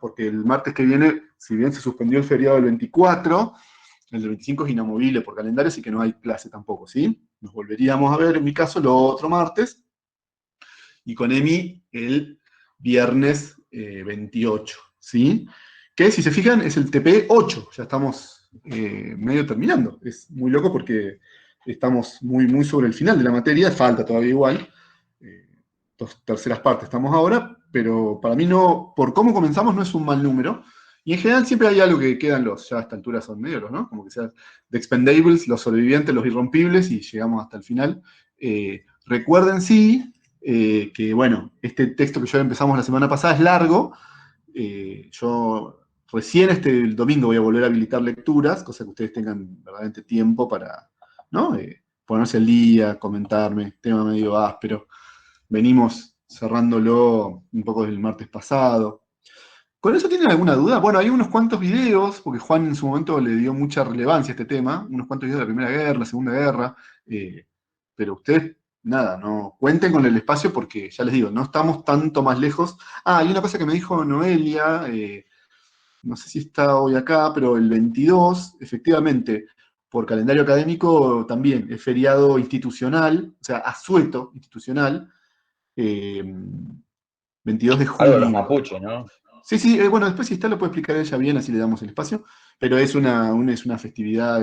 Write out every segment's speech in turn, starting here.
porque el martes que viene, si bien se suspendió el feriado del 24, el del 25 es inamovible por calendario, así que no hay clase tampoco, ¿sí? Nos volveríamos a ver, en mi caso, el otro martes, y con Emi el viernes 28, ¿sí? Que si se fijan es el TP 8, ya estamos medio terminando. Es muy loco porque estamos muy, muy sobre el final de la materia, falta todavía igual, dos terceras partes estamos ahora, pero para mí no, por cómo comenzamos no es un mal número. Y en general siempre hay algo que quedan ya a esta altura son negros, ¿no? Como que sea The Expendables, los sobrevivientes, los irrompibles, y llegamos hasta el final. Recuerden, sí, que bueno, este texto que ya empezamos la semana pasada es largo. Yo recién el domingo voy a volver a habilitar lecturas, cosa que ustedes tengan verdaderamente tiempo para, ¿no? Ponerse al día, comentarme, tema medio áspero. Venimos cerrándolo un poco desde el martes pasado. ¿Con eso tienen alguna duda? Bueno, hay unos cuantos videos, porque Juan en su momento le dio mucha relevancia a este tema, unos cuantos videos de la Primera Guerra, la Segunda Guerra, pero ustedes, nada, no cuenten con el espacio porque, ya les digo, no estamos tanto más lejos. Ah, hay una cosa que me dijo Noelia, no sé si está hoy acá, pero el 22, efectivamente, por calendario académico también es feriado institucional, o sea, asueto institucional, eh, 22 de Algo de los junio. mapuches, ¿no? Sí, sí, bueno, después si está lo puede explicar ella bien, así le damos el espacio, pero es una festividad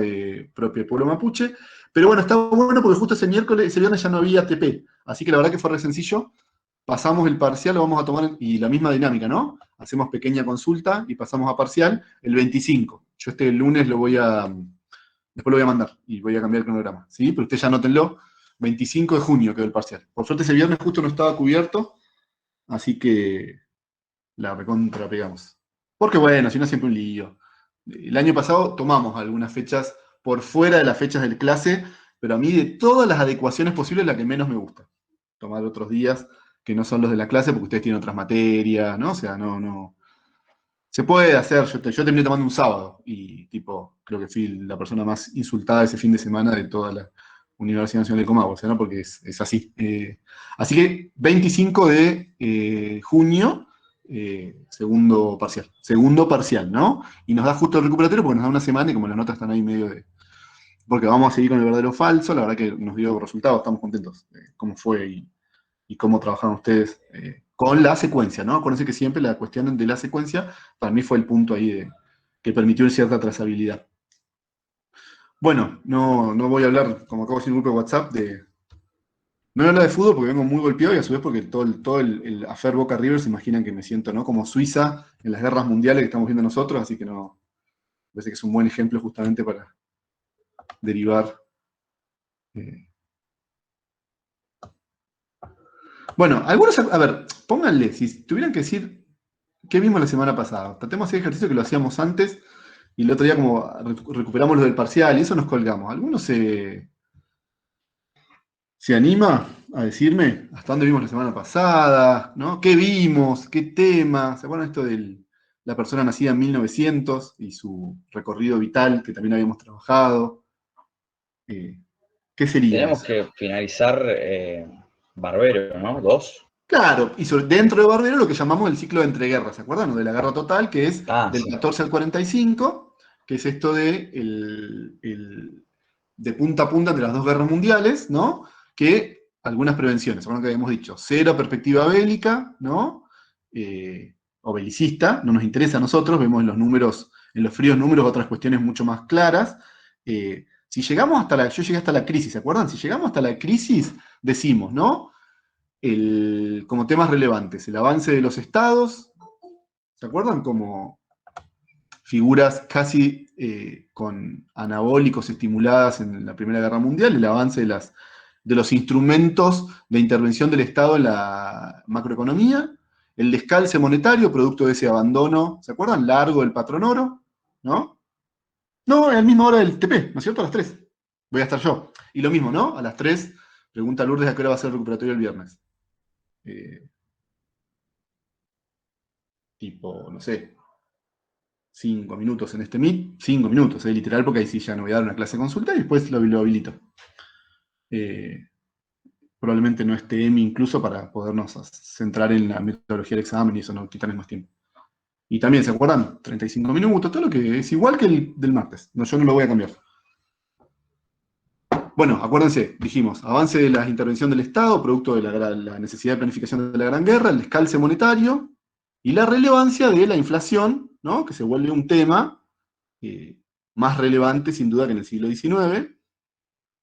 propia del pueblo mapuche. Pero bueno, está bueno porque justo ese miércoles, ese viernes ya no había TP, así que la verdad que fue re sencillo. Pasamos el parcial, lo vamos a tomar, y la misma dinámica, ¿no? Hacemos pequeña consulta y pasamos a parcial el 25. Yo este lunes después lo voy a mandar y voy a cambiar el cronograma, ¿sí? Pero ustedes ya anótenlo, 25 de junio quedó el parcial. Por suerte ese viernes justo no estaba cubierto, así que la recontra pegamos. Porque bueno, si no siempre un lío. El año pasado tomamos algunas fechas por fuera de las fechas del clase, pero a mí de todas las adecuaciones posibles la que menos me gusta. Tomar otros días que no son los de la clase porque ustedes tienen otras materias, ¿no? O sea, no. Se puede hacer, yo terminé tomando un sábado y tipo, creo que fui la persona más insultada ese fin de semana de toda la Universidad Nacional de Comahue, o sea, ¿no? Porque es así. Así que 25 de junio, segundo parcial, ¿no? Y nos da justo el recuperatorio porque nos da una semana y como las notas están ahí medio de... Porque vamos a seguir con el verdadero o falso, la verdad que nos dio resultados, estamos contentos de cómo fue y cómo trabajaron ustedes con la secuencia, ¿no? Acuérdense que siempre la cuestión de la secuencia para mí fue el punto ahí que permitió cierta trazabilidad. Bueno, no voy a hablar, como acabo de decir en el grupo de WhatsApp, no voy a hablar de fútbol porque vengo muy golpeado y a su vez porque todo el affair Boca River se imaginan que me siento, ¿no? Como Suiza en las guerras mundiales que estamos viendo nosotros, así que no, me parece que es un buen ejemplo justamente para derivar. eh. Bueno, algunos, a ver, pónganle, si tuvieran que decir qué vimos la semana pasada, tratemos de hacer ejercicio que lo hacíamos antes y el otro día como recuperamos lo del parcial y eso nos colgamos. ¿Alguno se anima a decirme hasta dónde vimos la semana pasada? ¿No? ¿Qué vimos? ¿Qué tema? ¿Se acuerdan esto de la persona nacida en 1900 y su recorrido vital que también habíamos trabajado? Eh, ¿Qué sería Tenemos eso? que finalizar Barbero, ¿no? Dos. Claro, y dentro de Barbero lo que llamamos el ciclo de entreguerras, ¿se acuerdan? O de la guerra total, que es Ah, del sí. 14 al 45, que es esto de punta a punta entre las dos guerras mundiales, ¿no? Que algunas prevenciones, ¿se acuerdan que habíamos dicho? Cero perspectiva bélica, ¿no? O belicista, no nos interesa a nosotros, vemos en los números, en los fríos números otras cuestiones mucho más claras. Si llegamos yo llegué hasta la crisis, ¿se acuerdan? Si llegamos hasta la crisis, decimos, ¿no? Como temas relevantes, el avance de los estados, ¿se acuerdan? Como figuras casi con anabólicos estimuladas en la Primera Guerra Mundial, el avance de los instrumentos de intervención del Estado en la macroeconomía, el descalce monetario, producto de ese abandono, ¿se acuerdan? Largo del patrón oro, ¿no? No, a la misma hora del TP, ¿no es cierto? A las 3. Voy a estar yo. Y lo mismo, ¿no? A las 3, pregunta Lourdes a qué hora va a ser el recuperatorio el viernes. Eh, Tipo, no sé, 5 minutos en este Meet, 5 minutos, literal, porque ahí sí ya no voy a dar una clase de consulta y después lo habilito. Eh, Probablemente no esté EMI incluso para podernos centrar en la metodología del examen y eso no quitarles más tiempo. Y también, ¿se acuerdan? 35 minutos, todo lo que es igual que el del martes. No, yo no lo voy a cambiar. Bueno, acuérdense, dijimos, avance de la intervención del Estado, producto de la necesidad de planificación de la Gran Guerra, el descalce monetario y la relevancia de la inflación, ¿no? Que se vuelve un tema más relevante, sin duda, que en el siglo XIX,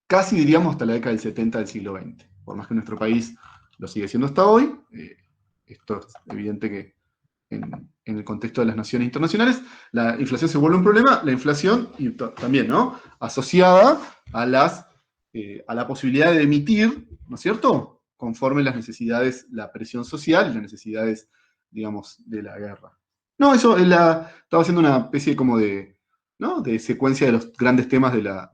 casi diríamos hasta la década del 70 del siglo XX. Por más que nuestro país lo sigue siendo hasta hoy, esto es evidente que en el contexto de las naciones internacionales, la inflación se vuelve un problema, la inflación y también, ¿no? Asociada a la posibilidad de emitir, ¿no es cierto? Conforme las necesidades, la presión social y las necesidades, digamos, de la guerra. No, eso estaba haciendo una especie como ¿no? De secuencia de los grandes temas de la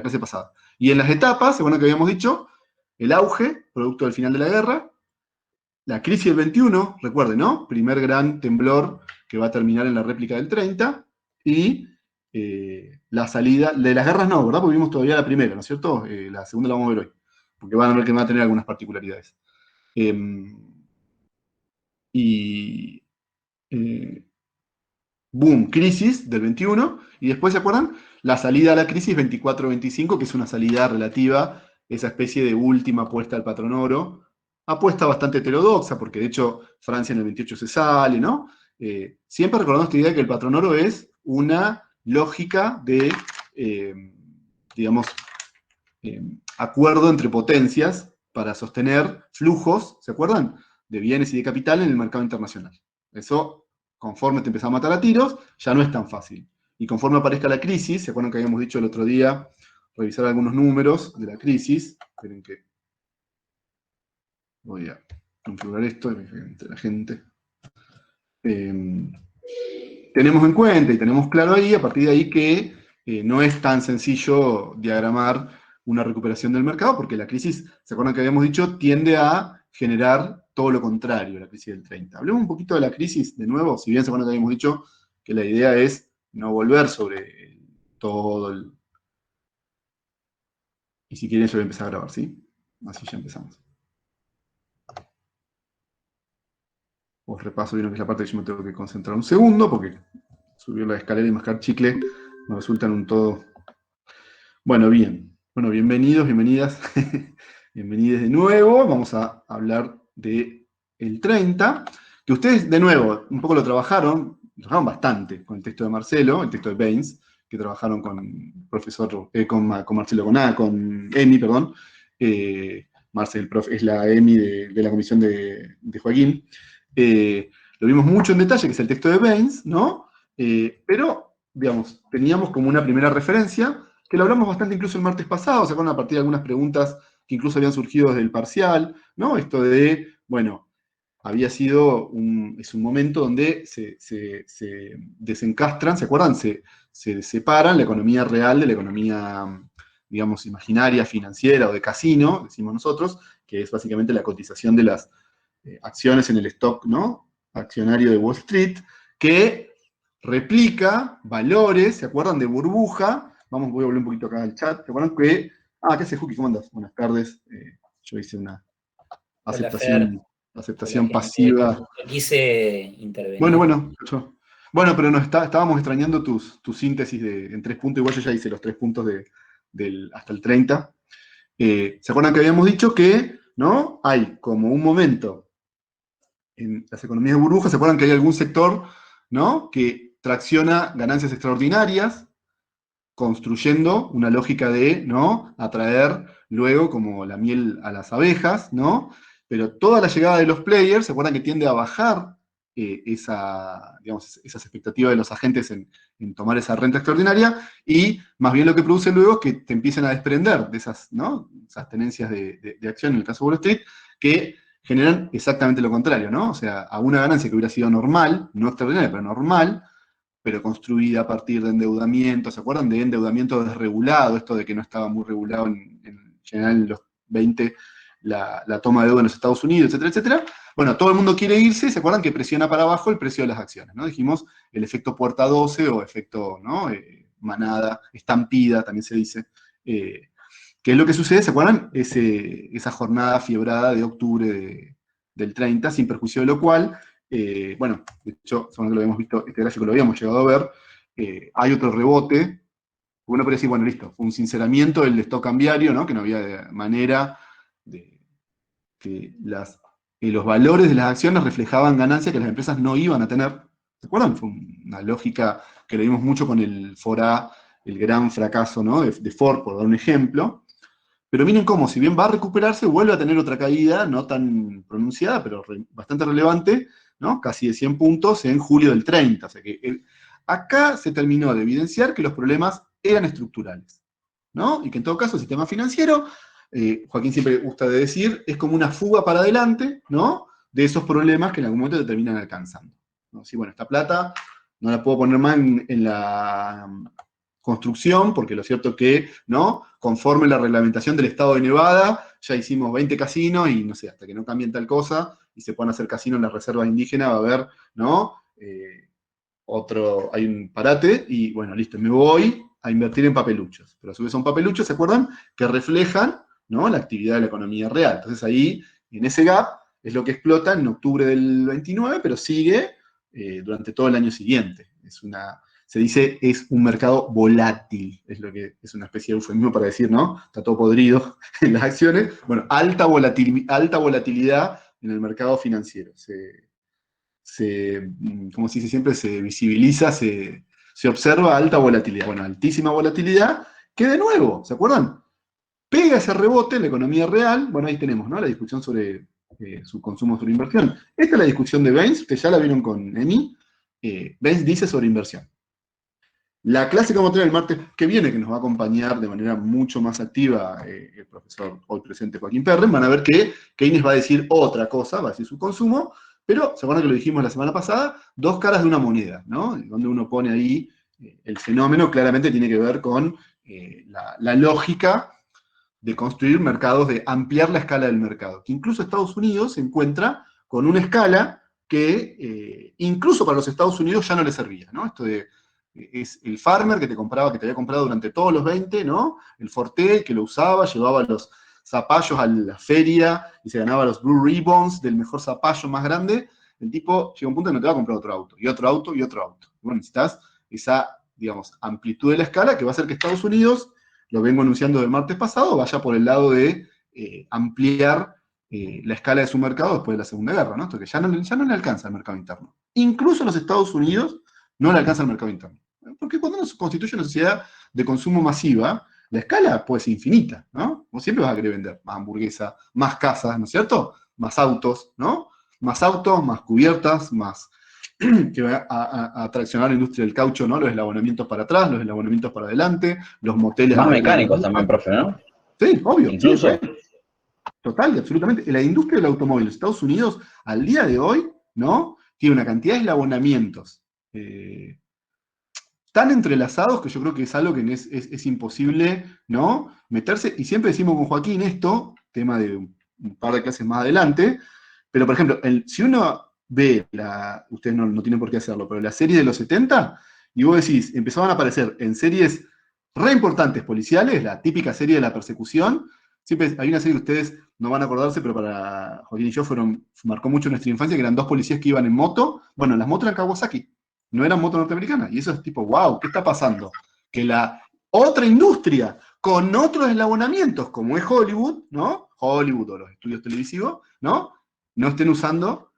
clase pasada. Y en las etapas, según lo que habíamos dicho, el auge, producto del final de la guerra, la crisis del 21, recuerden, ¿no? Primer gran temblor que va a terminar en la réplica del 30, y la salida, de las guerras no, ¿verdad? Porque vimos todavía la primera, ¿no es cierto? La segunda la vamos a ver hoy, porque van a ver que va a tener algunas particularidades. Y boom, crisis del 21, y después, ¿se acuerdan? La salida a la crisis 24-25, que es una salida relativa, esa especie de última apuesta al patrón oro, apuesta bastante heterodoxa, porque de hecho Francia en el 28 se sale, ¿no? Siempre recordando esta idea de que el patrón oro es una lógica de, digamos, acuerdo entre potencias para sostener flujos, ¿se acuerdan? De bienes y de capital en el mercado internacional. Eso, conforme te empezás a matar a tiros, ya no es tan fácil. Y conforme aparezca la crisis, ¿se acuerdan que habíamos dicho el otro día, revisar algunos números de la crisis? Esperen que voy a configurar esto entre la gente. Tenemos en cuenta y tenemos claro ahí, a partir de ahí, que no es tan sencillo diagramar una recuperación del mercado, porque la crisis, ¿se acuerdan que habíamos dicho? Tiende a generar todo lo contrario, la crisis del 30. Hablemos un poquito de la crisis de nuevo, si bien se acuerdan que habíamos dicho que la idea es no volver sobre todo el... Y si quieren yo voy a empezar a grabar, ¿sí? Así ya empezamos. Os repaso bien lo que es la parte que yo me tengo que concentrar un segundo, porque subir la escalera y mascar chicle me resulta en un todo. Bueno, bien. Bueno, bienvenidos, bienvenidas. Bienvenidos de nuevo. Vamos a hablar de el 30, que ustedes, de nuevo, un poco lo trabajaron bastante con el texto de Marcelo, el texto de Baines, que trabajaron con profesor, con Marcelo, con Emi, perdón. Marcel, es la Emi de la comisión de Joaquín. Lo vimos mucho en detalle, que es el texto de Baines, ¿no? Pero, digamos, teníamos como una primera referencia, que lo hablamos bastante incluso el martes pasado, ¿se acuerdan? A partir de algunas preguntas que incluso habían surgido desde el parcial, ¿no? Esto de, bueno, había sido es un momento donde se desencastran, ¿se acuerdan? Se separan la economía real de la economía, digamos, imaginaria, financiera o de casino, decimos nosotros, que es básicamente la cotización de las acciones en el stock, ¿no? Accionario de Wall Street, que replica valores, ¿se acuerdan? De burbuja. Voy a volver un poquito acá al chat. ¿Se acuerdan que... ¿qué hace, Juki? ¿Cómo andas? Buenas tardes. Yo hice una Hola, Fer. aceptación Hola, gente. pasiva. No quise Bueno, intervenir. bueno, bueno, pero estábamos extrañando tus síntesis en 3 puntos. Igual yo ya hice los 3 puntos hasta el 30. ¿Se acuerdan que habíamos dicho que, ¿no? Hay como un momento en las economías de burbuja, ¿se acuerdan que hay algún sector, ¿no? Que tracciona ganancias extraordinarias, construyendo una lógica de, ¿no? Atraer luego como la miel a las abejas, ¿no? Pero toda la llegada de los players, ¿se acuerdan que tiende a bajar digamos, esas expectativas de los agentes en tomar esa renta extraordinaria? Y más bien lo que produce luego es que te empiecen a desprender de esas, ¿no? Esas tenencias de acción en el caso de Wall Street, que generan exactamente lo contrario, ¿no? O sea, a una ganancia que hubiera sido normal, no extraordinaria, pero normal, pero construida a partir de endeudamiento. ¿Se acuerdan de endeudamiento desregulado? Esto de que no estaba muy regulado en general en los 20, la toma de deuda en los Estados Unidos, etcétera, etcétera. Bueno, todo el mundo quiere irse, ¿se acuerdan que presiona para abajo el precio de las acciones? ¿No? Dijimos el efecto puerta 12 o efecto, ¿no? Manada, estampida, también se dice. ¿Qué es lo que sucede? ¿Se acuerdan? Esa jornada fiebrada de octubre del 30, sin perjuicio de lo cual bueno, de hecho, según lo habíamos visto, este gráfico lo habíamos llegado a ver, hay otro rebote. Uno podría decir, bueno, listo, fue un sinceramiento del stock cambiario, ¿no? Que no había manera de que los valores de las acciones reflejaban ganancias que las empresas no iban a tener. ¿Se acuerdan? Fue una lógica que le vimos mucho con el Ford, el gran fracaso, ¿no? de Ford, por dar un ejemplo. Pero miren cómo, si bien va a recuperarse, vuelve a tener otra caída, no tan pronunciada, pero bastante relevante, ¿no? Casi de 100 puntos en julio del 30. O sea que acá se terminó de evidenciar que los problemas eran estructurales, ¿no? Y que en todo caso el sistema financiero, Joaquín siempre gusta de decir, es como una fuga para adelante, ¿no? De esos problemas que en algún momento te terminan alcanzando, ¿no? Sí, bueno, esta plata no la puedo poner más en la construcción, porque lo cierto que, ¿no? Conforme la reglamentación del estado de Nevada, ya hicimos 20 casinos y, no sé, hasta que no cambien tal cosa y se puedan hacer casinos en las reservas indígenas, va a haber, ¿no? Hay un parate y, bueno, listo, me voy a invertir en papeluchos. Pero a su vez son papeluchos, ¿se acuerdan? Que reflejan, ¿no? La actividad de la economía real. Entonces ahí, en ese gap, es lo que explota en octubre del 29, pero sigue durante todo el año siguiente. Se dice, es un mercado volátil, es lo que es una especie de eufemismo para decir, ¿no? Está todo podrido en las acciones. Bueno, alta volatilidad en el mercado financiero. Como se dice siempre, se visibiliza, se observa alta volatilidad. Bueno, altísima volatilidad, que de nuevo, ¿se acuerdan? Pega ese rebote en la economía real. Bueno, ahí tenemos, ¿no? La discusión sobre su consumo sobre inversión. Esta es la discusión de Baines, que ya la vieron con Emi. Baines dice sobre inversión. La clase que vamos a tener el martes que viene, que nos va a acompañar de manera mucho más activa el profesor hoy presente Joaquín Perren, van a ver que Keynes va a decir otra cosa, va a decir su consumo, pero, ¿se acuerdan que lo dijimos la semana pasada? Dos caras de una moneda, ¿no? Donde uno pone ahí el fenómeno, claramente tiene que ver con la lógica de construir mercados, de ampliar la escala del mercado. Que incluso Estados Unidos se encuentra con una escala que incluso para los Estados Unidos ya no le servía, ¿no? Esto es el farmer que te había comprado durante todos los 20, ¿no? El Forte, que lo usaba, llevaba los zapallos a la feria y se ganaba los Blue Ribbons del mejor zapallo más grande. El tipo llega a un punto que no te va a comprar otro auto, y otro auto, y otro auto. Bueno, necesitas esa, digamos, amplitud de la escala que va a hacer que Estados Unidos, lo vengo anunciando del martes pasado, vaya por el lado de ampliar la escala de su mercado después de la Segunda Guerra, ¿no? Esto que ya no le alcanza al mercado interno. Incluso los Estados Unidos no le alcanza al mercado interno. Porque cuando uno constituye una sociedad de consumo masiva, la escala puede ser infinita, ¿no? Vos siempre vas a querer vender más hamburguesa, más casas, ¿no es cierto? Más autos, ¿no? Más autos, más cubiertas, más que va a traccionar la industria del caucho, ¿no? Los eslabonamientos para atrás, los eslabonamientos para adelante, los moteles. Más mecánicos también, profe, ¿no? Sí, obvio. Incluso. Sí, total y absolutamente. La industria del automóvil de Estados Unidos, al día de hoy, ¿no? Tiene una cantidad de eslabonamientos tan entrelazados que yo creo que es algo que es imposible, ¿no? Meterse, y siempre decimos con Joaquín esto, tema de un par de clases más adelante, pero por ejemplo, si uno ve, ustedes no tienen por qué hacerlo, pero la serie de los 70, y vos decís, empezaban a aparecer en series re importantes policiales, la típica serie de la persecución, siempre hay una serie que ustedes no van a acordarse, pero para Joaquín y yo marcó mucho nuestra infancia, que eran dos policías que iban en moto, bueno, las motos eran Kawasaki, no eran motos norteamericanas, y eso es tipo, wow, ¿qué está pasando? Que la otra industria, con otros eslabonamientos, como es Hollywood, ¿no? Hollywood o los estudios televisivos, ¿no? No estén usando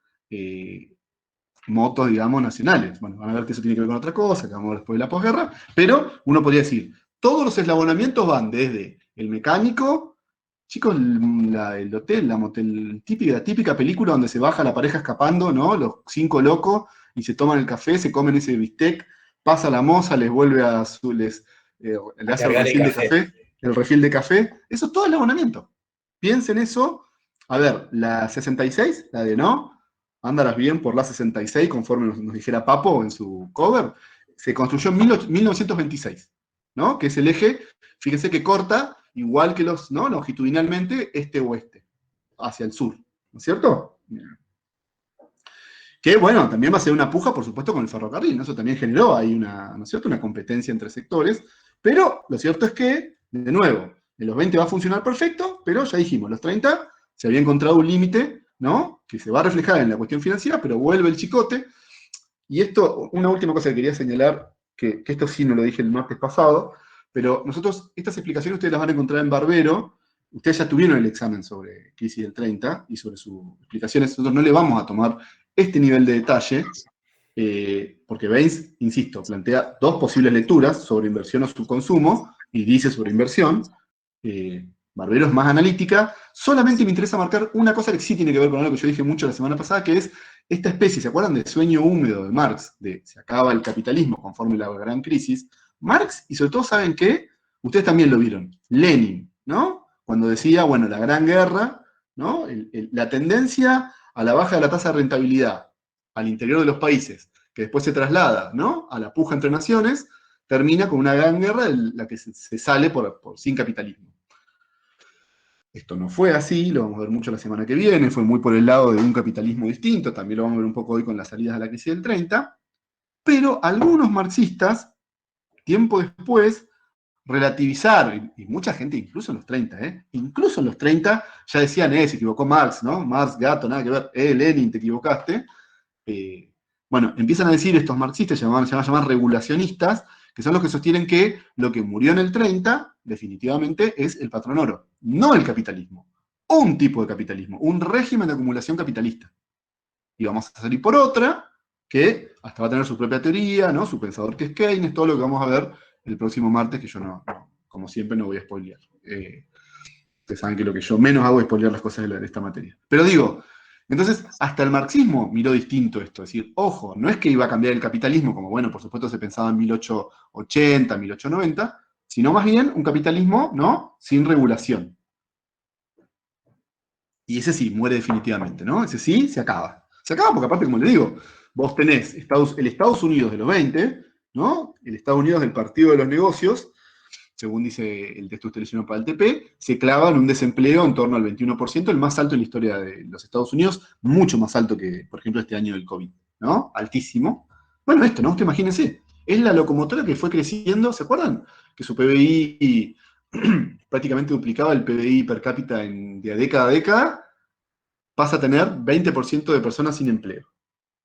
motos, digamos, nacionales. Bueno, van a ver que eso tiene que ver con otra cosa, que vamos a ver después de la posguerra, pero uno podría decir, todos los eslabonamientos van desde el mecánico, chicos, el hotel, la típica película donde se baja la pareja escapando, ¿no? Los 5 locos, y se toman el café, se comen ese bistec, pasa la moza, les vuelve le hace el refil de café, el refil de café, eso es todo el abonamiento. Piensen eso, a ver, la 66, la de no, andarás bien por la 66, conforme nos dijera Papo en su cover, se construyó en 1926, ¿no? Que es el eje, fíjense que corta, igual que ¿no? Longitudinalmente, este-oeste, hacia el sur, ¿no es cierto? Que, bueno, también va a ser una puja, por supuesto, con el ferrocarril, ¿no? Eso también generó ahí ¿no es cierto?, una competencia entre sectores, pero lo cierto es que, de nuevo, en los 20 va a funcionar perfecto, pero ya dijimos, los 30 se había encontrado un límite ¿no? Que se va a reflejar en la cuestión financiera, pero vuelve el chicote. Y esto, una última cosa que quería señalar, que esto sí no lo dije el martes pasado, pero nosotros, estas explicaciones ustedes las van a encontrar en Barbero. Ustedes ya tuvieron el examen sobre crisis del 30 y sobre sus explicaciones. Nosotros no le vamos a tomar este nivel de detalle, porque Baines, insisto, plantea dos posibles lecturas sobre inversión o subconsumo, y dice sobre inversión. Barbero es más analítica. Solamente me interesa marcar una cosa que sí tiene que ver con algo que yo dije mucho la semana pasada, que es esta especie, ¿se acuerdan del sueño húmedo de Marx? De se acaba el capitalismo conforme la gran crisis. Marx, y sobre todo, ¿saben qué? Ustedes también lo vieron. Lenin, ¿no? Cuando decía, bueno, la gran guerra, ¿no? La tendencia a la baja de la tasa de rentabilidad al interior de los países, que después se traslada, ¿no? A la puja entre naciones, termina con una gran guerra en la que se sale sin capitalismo. Esto no fue así, lo vamos a ver mucho la semana que viene, fue muy por el lado de un capitalismo distinto, también lo vamos a ver un poco hoy con las salidas de la crisis del 30, pero algunos marxistas, tiempo después, relativizaron, y mucha gente, incluso en los 30, incluso en los 30, ya decían, se equivocó Marx, ¿no? Marx, gato, nada que ver, Lenin, te equivocaste. Bueno, empiezan a decir estos marxistas, se van a llamar regulacionistas, que son los que sostienen que lo que murió en el 30, definitivamente, es el patrón oro, no el capitalismo. Un tipo de capitalismo, un régimen de acumulación capitalista. Y vamos a salir por otra, que hasta va a tener su propia teoría, ¿no? Su pensador que es Keynes, todo lo que vamos a ver el próximo martes, que yo como siempre, no voy a spoilear. Ustedes saben que lo que yo menos hago es spoilear las cosas de esta materia. Pero digo, entonces, hasta el marxismo miró distinto esto. Es decir, ojo, no es que iba a cambiar el capitalismo, como bueno, por supuesto se pensaba en 1880, 1890, sino más bien un capitalismo, ¿no? Sin regulación. Y ese sí, muere definitivamente, ¿no? Ese sí, se acaba. Se acaba porque aparte, como le digo, vos tenés el Estados Unidos de los 20, ¿no? El Estados Unidos del Partido de los Negocios, según dice el texto que usted leyó para el TP, se clava en un desempleo en torno al 21%, el más alto en la historia de los Estados Unidos, mucho más alto que, por ejemplo, este año del COVID, ¿no? Altísimo. Bueno, esto, ¿no? Usted imagínense, es la locomotora que fue creciendo, ¿se acuerdan? Que su PBI prácticamente duplicaba el PBI per cápita de década a década, pasa a tener 20% de personas sin empleo,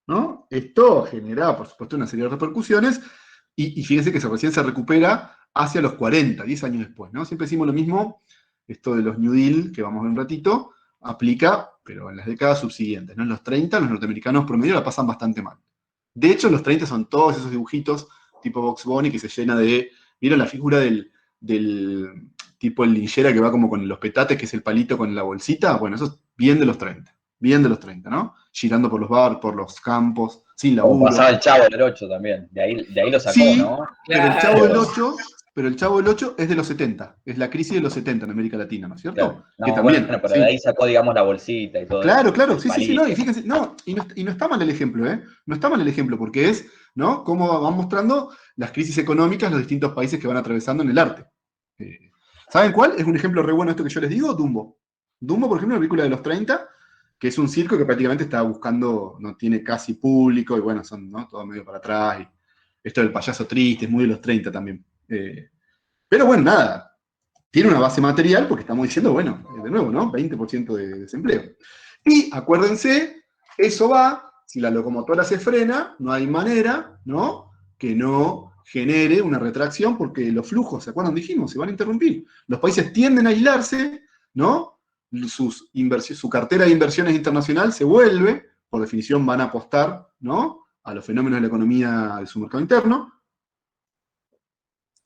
¿no? Esto genera, por supuesto, una serie de repercusiones, y fíjense que recién se recupera hacia los 40, 10 años después, ¿no? Siempre decimos lo mismo, esto de los New Deal, que vamos a ver un ratito, aplica, pero en las décadas subsiguientes, ¿no? En los 30, los norteamericanos promedio la pasan bastante mal. De hecho, los 30 son todos esos dibujitos tipo Box Bunny que se llena de, ¿vieron la figura del tipo el linchera que va como con los petates, que es el palito con la bolsita? Bueno, eso es bien de los 30, ¿no? Girando por los bares, por los campos, sin Como laburo. pasaba el Chavo del 8 también, de ahí lo sacó, Sí, ¿no? pero el Claro. Chavo del 8 es de los 70, es la crisis de los 70 en América Latina, ¿no es cierto? Claro. Que No, también, bueno, pero sí. de ahí sacó, digamos, la bolsita y todo Claro, eso, claro, el sí, no, y palito. fíjense, no, y no está mal el ejemplo, ¿eh? No está mal el ejemplo, porque es, ¿no? Cómo van mostrando las crisis económicas en los distintos países que van atravesando en el arte. ¿Saben cuál? Es un ejemplo re bueno esto que yo les digo, Dumbo. Dumbo, por ejemplo, una película de los 30, que es un circo que prácticamente está buscando, no tiene casi público, y bueno, son, ¿no? Todo medio para atrás, y esto del payaso triste, es muy de los 30 también. Pero bueno, nada, tiene una base material porque estamos diciendo, bueno, de nuevo, ¿no? 20% de desempleo. Y acuérdense, eso va, si la locomotora se frena, no hay manera, ¿no? Que no genere una retracción porque los flujos, ¿se acuerdan? Dijimos, se van a interrumpir. Los países tienden a aislarse, ¿no? Su cartera de inversiones internacional se vuelve, por definición van a apostar, ¿no? A los fenómenos de la economía de su mercado interno.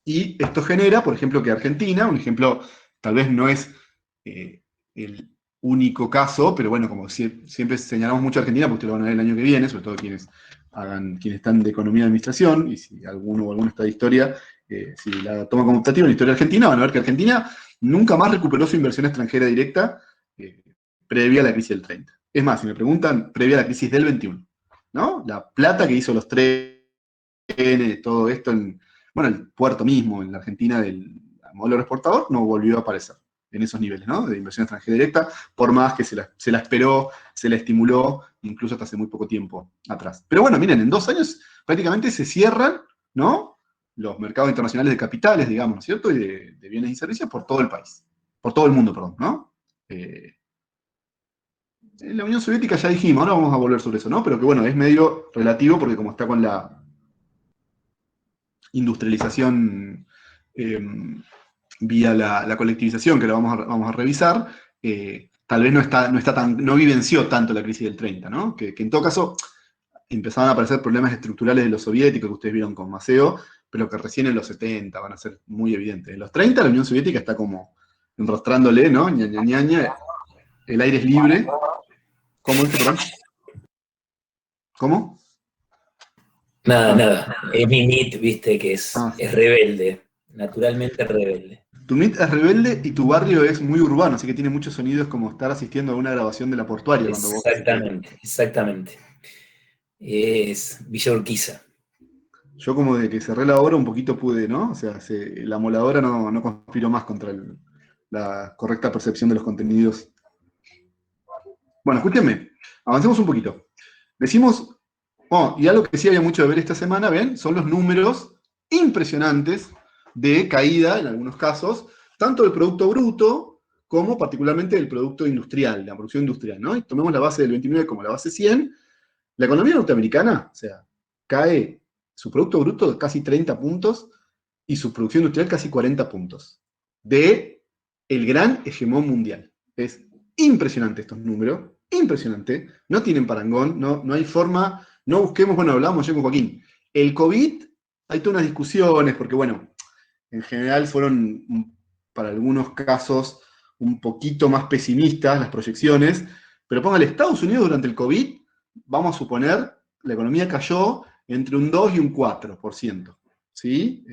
Y esto genera, por ejemplo, que Argentina, un ejemplo, tal vez no es el único caso, pero bueno, como siempre señalamos mucho a Argentina, porque ustedes lo van a ver el año que viene, sobre todo quienes están de economía y administración, y si alguno o alguna está de historia, si la toma como optativa en la historia argentina, van a ver que Argentina nunca más recuperó su inversión extranjera directa previa a la crisis del 30. Es más, si me preguntan, previa a la crisis del 21, ¿no? La plata que hizo los trenes, todo esto bueno, el puerto mismo en la Argentina del modelo exportador no volvió a aparecer en esos niveles, ¿no? De inversión extranjera directa, por más que se la esperó, se la estimuló, incluso hasta hace muy poco tiempo atrás. Pero bueno, miren, en 2 años prácticamente se cierran, ¿no? Los mercados internacionales de capitales, digamos, ¿no es cierto? Y de bienes y servicios por todo el país, por todo el mundo, perdón, ¿no? En la Unión Soviética ya dijimos, ahora vamos a volver sobre eso, ¿no? Pero que bueno, es medio relativo porque como está con la industrialización vía la colectivización, que lo vamos a revisar, tal vez no vivenció tanto la crisis del 30, ¿no? Que en todo caso empezaban a aparecer problemas estructurales de los soviéticos, que ustedes vieron con Maceo, pero que recién en los 70 van a ser muy evidentes. En los 30 la Unión Soviética está como enrostrándole, ¿no? Ña, ña, ña, ña, el aire es libre. ¿Cómo dice, perdón? ¿Cómo? Nada. Es mi NIT, viste, que es Ah. rebelde, naturalmente rebelde. Tu NIT es rebelde y tu barrio es muy urbano, así que tiene muchos sonidos como estar asistiendo a una grabación de La Portuaria. Exactamente. Es Villa Urquiza. Yo como de que cerré la obra un poquito pude, ¿no? O sea, la moladora no conspiró más contra la correcta percepción de los contenidos. Bueno, escúchenme, avancemos un poquito. Decimos, y algo que sí había mucho de ver esta semana, ¿ven? Son los números impresionantes de caída, en algunos casos, tanto del Producto Bruto como particularmente del Producto Industrial, la producción industrial, ¿no? Y tomemos la base del 29 como la base 100. La economía norteamericana, o sea, cae su Producto Bruto de casi 30 puntos y su producción industrial casi 40 puntos. De el gran hegemón mundial. Es impresionante estos números, impresionante. No tienen parangón, no hay forma, no busquemos, bueno, hablábamos ayer con Joaquín. El COVID, hay todas unas discusiones, porque bueno, en general fueron, para algunos casos, un poquito más pesimistas las proyecciones, pero póngale, Estados Unidos durante el COVID, vamos a suponer, la economía cayó entre un 2 y un 4%, ¿sí?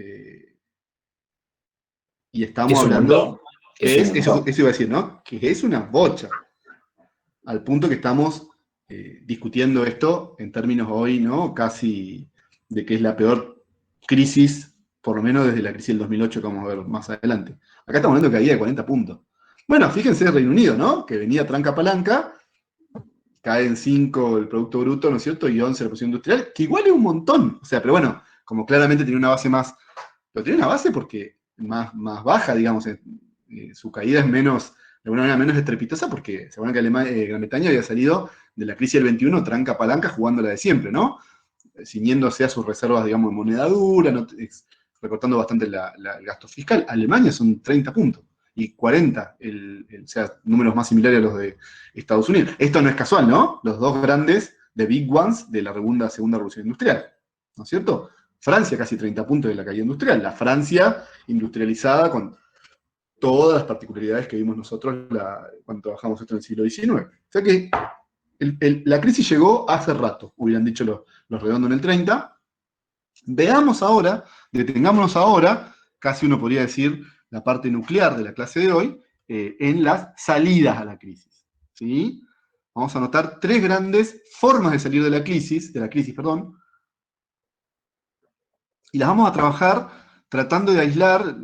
Y estamos Es un hablando, montón. eso iba a decir, ¿no? Que es una bocha, al punto que estamos discutiendo esto en términos hoy, ¿no? Casi de que es la peor crisis, por lo menos desde la crisis del 2008 que vamos a ver más adelante. Acá estamos hablando de caída de 40 puntos. Bueno, fíjense el Reino Unido, ¿no? Que venía tranca palanca, cae en 5 el Producto Bruto, ¿no es cierto? Y 11 la producción industrial, que igual es un montón. O sea, pero bueno, como claramente tiene una base más, pero tiene una base porque más baja, digamos, su caída es menos, de alguna manera menos estrepitosa, porque se acuerdan que Gran Bretaña había salido de la crisis del 21 tranca palanca jugando la de siempre, ¿no? Ciñéndose a sus reservas, digamos, en moneda dura, ¿no? Recortando bastante el gasto fiscal. Alemania son 30 puntos y 40, o sea, números más similares a los de Estados Unidos. Esto no es casual, ¿no? Los dos grandes, the big ones, de la segunda revolución industrial, ¿no es cierto? Francia casi 30 puntos de la caída industrial, la Francia industrializada con todas las particularidades que vimos nosotros cuando trabajamos esto en el siglo XIX. O sea que la crisis llegó hace rato, hubieran dicho los redondos en el 30. Veamos ahora, detengámonos ahora, casi uno podría decir la parte nuclear de la clase de hoy, en las salidas a la crisis. ¿Sí? Vamos a notar tres grandes formas de salir de la crisis, y las vamos a trabajar tratando de aislar,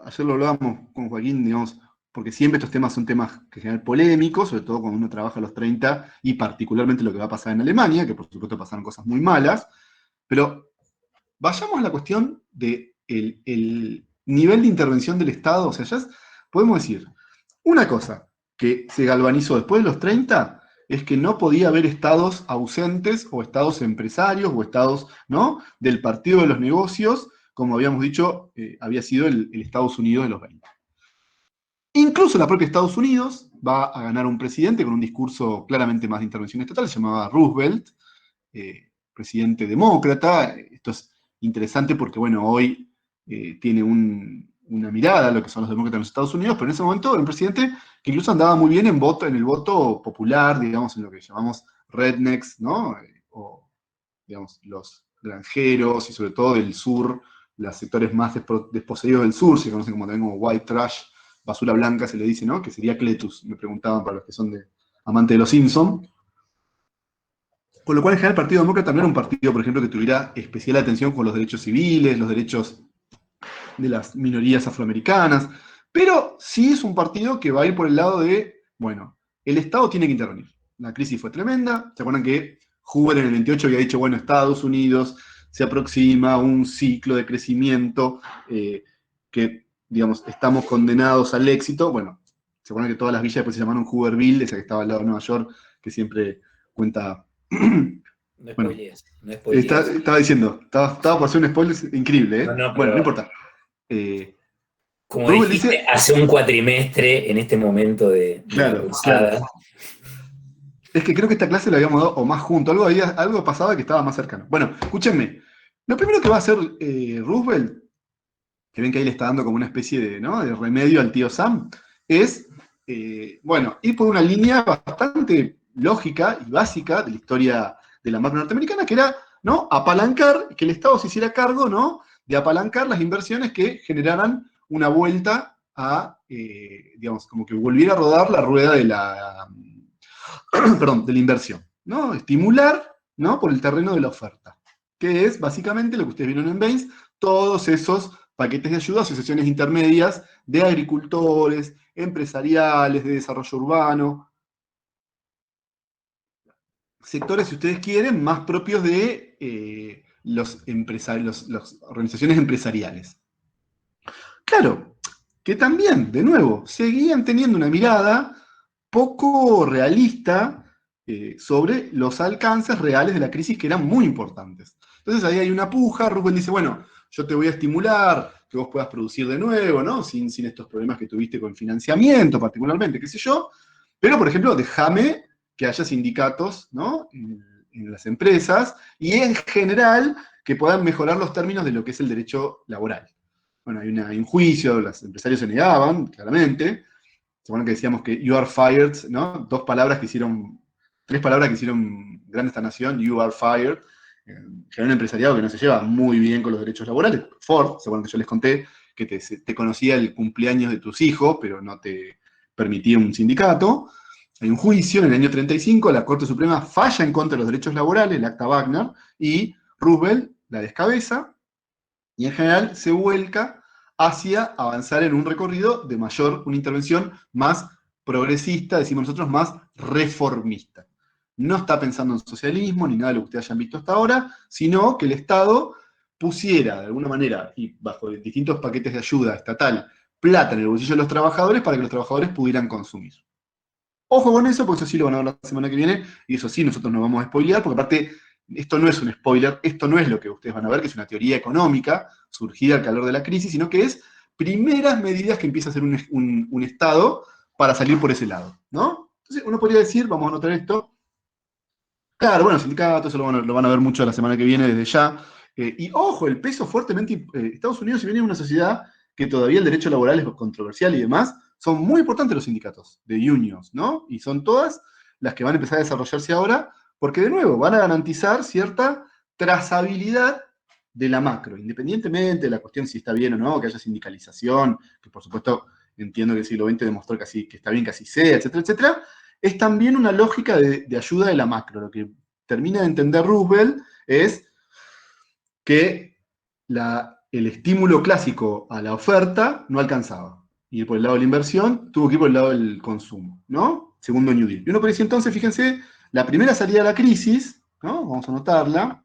ayer lo hablábamos con Joaquín, digamos, porque siempre estos temas son temas que generan polémicos, sobre todo cuando uno trabaja a los 30, y particularmente lo que va a pasar en Alemania, que por supuesto pasaron cosas muy malas, pero vayamos a la cuestión del el nivel de intervención del Estado. O sea, ya podemos decir, una cosa que se galvanizó después de los 30 es que no podía haber estados ausentes o estados empresarios o estados, ¿no?, del partido de los negocios, como habíamos dicho, había sido el Estados Unidos de los 20. Incluso la propia Estados Unidos va a ganar un presidente con un discurso claramente más de intervención estatal, se llamaba Roosevelt, presidente demócrata. Esto es interesante porque, bueno, hoy tiene una mirada a lo que son los demócratas en los Estados Unidos, pero en ese momento era un presidente que incluso andaba muy bien en el voto popular, digamos, en lo que llamamos rednecks, ¿no? O, digamos, los granjeros y sobre todo del sur, los sectores más desposeídos del sur, se conocen como también como white trash, basura blanca se le dice, ¿no? Que sería Cletus, me preguntaban para los que son amantes de los Simpsons. Con lo cual, en general, el Partido Demócrata no era un partido, por ejemplo, que tuviera especial atención con los derechos civiles, los derechos de las minorías afroamericanas, pero sí es un partido que va a ir por el lado de, bueno, el Estado tiene que intervenir. La crisis fue tremenda. ¿Se acuerdan que Hoover en el 28 había dicho, bueno, Estados Unidos se aproxima a un ciclo de crecimiento que, digamos, estamos condenados al éxito? Bueno, se acuerdan que todas las villas después se llamaron Hooverville, esa que estaba al lado de Nueva York, que siempre cuenta. No Bueno, spoilees, no spoilees. estaba diciendo, estaba por hacer un spoiler increíble, ¿eh? No, Bueno, pero no importa. como Rubel dijiste, dice, hace un cuatrimestre en este momento de la claro, cruzada. claro. Es que creo que esta clase la habíamos dado o más junto, algo pasaba que estaba más cercano. Bueno, escúchenme. Lo primero que va a hacer Roosevelt, que ven que ahí le está dando como una especie de, ¿no?, de remedio al tío Sam, es, bueno, ir por una línea bastante lógica y básica de la historia de la macro norteamericana, que era, ¿no?, apalancar, que el Estado se hiciera cargo, ¿no?, de apalancar las inversiones que generaran una vuelta a, digamos, como que volviera a rodar la rueda de la, perdón, de la inversión, ¿no? Estimular, ¿no?, por el terreno de la oferta, que es básicamente lo que ustedes vieron en Baines, todos esos paquetes de ayuda, asociaciones intermedias de agricultores, empresariales, de desarrollo urbano, sectores, si ustedes quieren, más propios de las organizaciones empresariales. Claro, que también, de nuevo, seguían teniendo una mirada poco realista sobre los alcances reales de la crisis, que eran muy importantes. Entonces ahí hay una puja, Rubén dice, bueno, yo te voy a estimular, que vos puedas producir de nuevo, ¿no? Sin estos problemas que tuviste con financiamiento, particularmente, qué sé yo. Pero, por ejemplo, déjame que haya sindicatos, ¿no?, en las empresas, y en general que puedan mejorar los términos de lo que es el derecho laboral. Bueno, hay un juicio, los empresarios se negaban, claramente. Se acuerdan que decíamos que you are fired, ¿no? Tres palabras que hicieron grande esta nación, you are fired. Genera un empresariado que no se lleva muy bien con los derechos laborales. Ford, se acuerdan que yo les conté que te conocía el cumpleaños de tus hijos, pero no te permitía un sindicato. Hay un juicio en el año 35, la Corte Suprema falla en contra de los derechos laborales, el Acta Wagner, y Roosevelt la descabeza, y en general se vuelca hacia avanzar en un recorrido de una intervención más progresista, decimos nosotros, más reformista. No está pensando en socialismo ni nada de lo que ustedes hayan visto hasta ahora, sino que el Estado pusiera de alguna manera, y bajo distintos paquetes de ayuda estatal, plata en el bolsillo de los trabajadores para que los trabajadores pudieran consumir. Ojo con eso, porque eso sí lo van a ver la semana que viene, y eso sí nosotros nos vamos a spoilear, porque aparte, esto no es un spoiler, esto no es lo que ustedes van a ver, que es una teoría económica surgida al calor de la crisis, sino que es primeras medidas que empieza a hacer un Estado para salir por ese lado, ¿no? Entonces uno podría decir, vamos a anotar esto, claro, bueno, sindicatos, eso lo van a ver mucho la semana que viene desde ya, y ojo, el peso fuertemente, Estados Unidos, si bien es una sociedad que todavía el derecho laboral es controversial y demás, son muy importantes los sindicatos de unions, ¿no? Y son todas las que van a empezar a desarrollarse ahora, porque de nuevo van a garantizar cierta trazabilidad de la macro, independientemente de la cuestión si está bien o no, que haya sindicalización, que por supuesto entiendo que el siglo XX demostró que está bien que así sea, etcétera, etcétera, es también una lógica de ayuda de la macro. Lo que termina de entender Roosevelt es que el estímulo clásico a la oferta no alcanzaba. Y por el lado de la inversión, tuvo que ir por el lado del consumo, ¿no? Segundo New Deal. Y uno puede decir entonces, fíjense, la primera salida de la crisis, ¿no? Vamos a anotarla.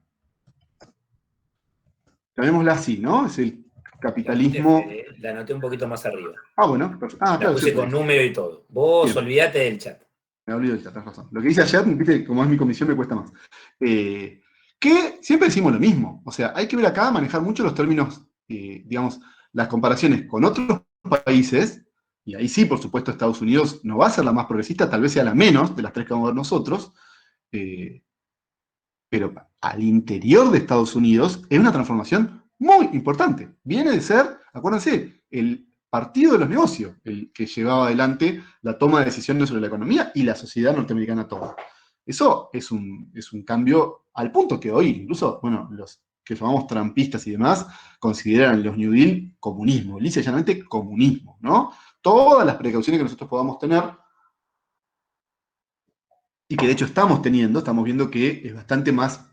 Llamémosla así, ¿no? Es el capitalismo. La anoté un poquito más arriba. Ah, bueno, perfecto. Ah, La claro, puse con número y todo. Vos bien. olvídate del chat. Me olvido del chat, tenés razón. Lo que hice ayer, viste, como es mi comisión, me cuesta más. Que siempre decimos lo mismo. O sea, hay que ver acá, manejar mucho los términos, digamos, las comparaciones con otros países, y ahí sí, por supuesto, Estados Unidos no va a ser la más progresista, tal vez sea la menos de las tres que vamos a ver nosotros, pero al interior de Estados Unidos es una transformación muy importante. Viene de ser, acuérdense, el partido de los negocios, el que llevaba adelante la toma de decisiones sobre la economía y la sociedad norteamericana toda. Eso es un cambio al punto que hoy, incluso, bueno, los que llamamos trampistas y demás, consideran los New Deal comunismo, lisa y llanamente comunismo, ¿no? Todas las precauciones que nosotros podamos tener, y que de hecho estamos teniendo, estamos viendo que es bastante más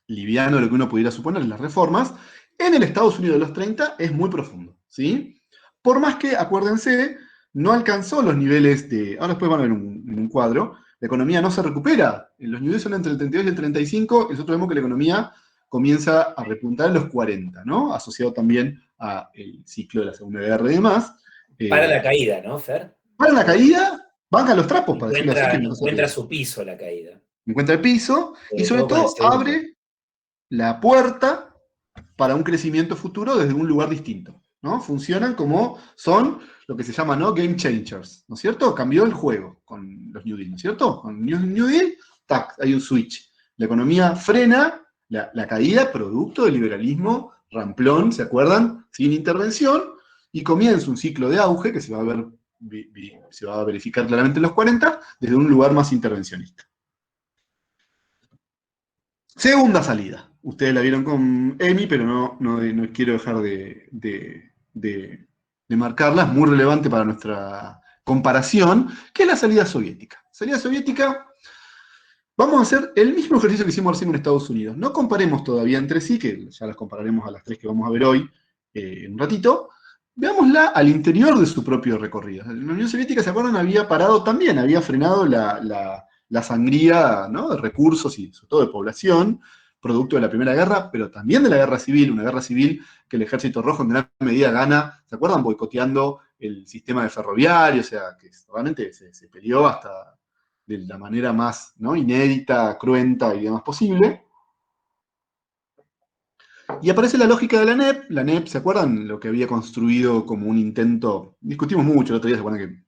liviano de lo que uno pudiera suponer en las reformas, en el Estados Unidos de los 30 es muy profundo, ¿sí? Por más que, acuérdense, no alcanzó los niveles de, ahora después van a ver en un cuadro, la economía no se recupera, los niveles son entre el 32 y el 35, y nosotros vemos que la economía comienza a repuntar en los 40, ¿no? Asociado también al ciclo de la Segunda Guerra y demás. Para la caída, ¿no, Fer? Para la caída, banca los trapos, para decirlo así. Que no Encuentra su piso la caída. encuentra el piso y sobre todo con el todo segundo. abre la puerta para un crecimiento futuro desde un lugar distinto, ¿no? Funcionan como son lo que se llama, ¿no?, game changers, ¿no es cierto? Cambió el juego con los New Deal, ¿no es cierto? Con New Deal, tac, hay un switch. La economía frena la caída producto del liberalismo ramplón, ¿se acuerdan? Sin intervención, y comienza un ciclo de auge que se va a verificar claramente en los 40, desde un lugar más intervencionista. Segunda salida. Ustedes la vieron con Emi, pero no quiero dejar de marcarla. Es muy relevante para nuestra comparación, que es la salida soviética. Salida soviética, vamos a hacer el mismo ejercicio que hicimos recién en Estados Unidos. No comparemos todavía entre sí, que ya las compararemos a las tres que vamos a ver hoy en un ratito. Veámosla al interior de su propio recorrido. La Unión Soviética, ¿se acuerdan? Había parado también, había frenado la sangría, ¿no?, de recursos y sobre todo de población, producto de la Primera Guerra, pero también de la Guerra Civil, una guerra civil que el Ejército Rojo en gran medida gana, ¿se acuerdan? Boicoteando el sistema de ferroviario, o sea, que realmente se peleó hasta de la manera más, ¿no?, inédita, cruenta y demás posible. Y aparece la lógica de la NEP. La NEP, ¿se acuerdan? Lo que había construido como un intento, discutimos mucho el otro día, ¿se acuerdan que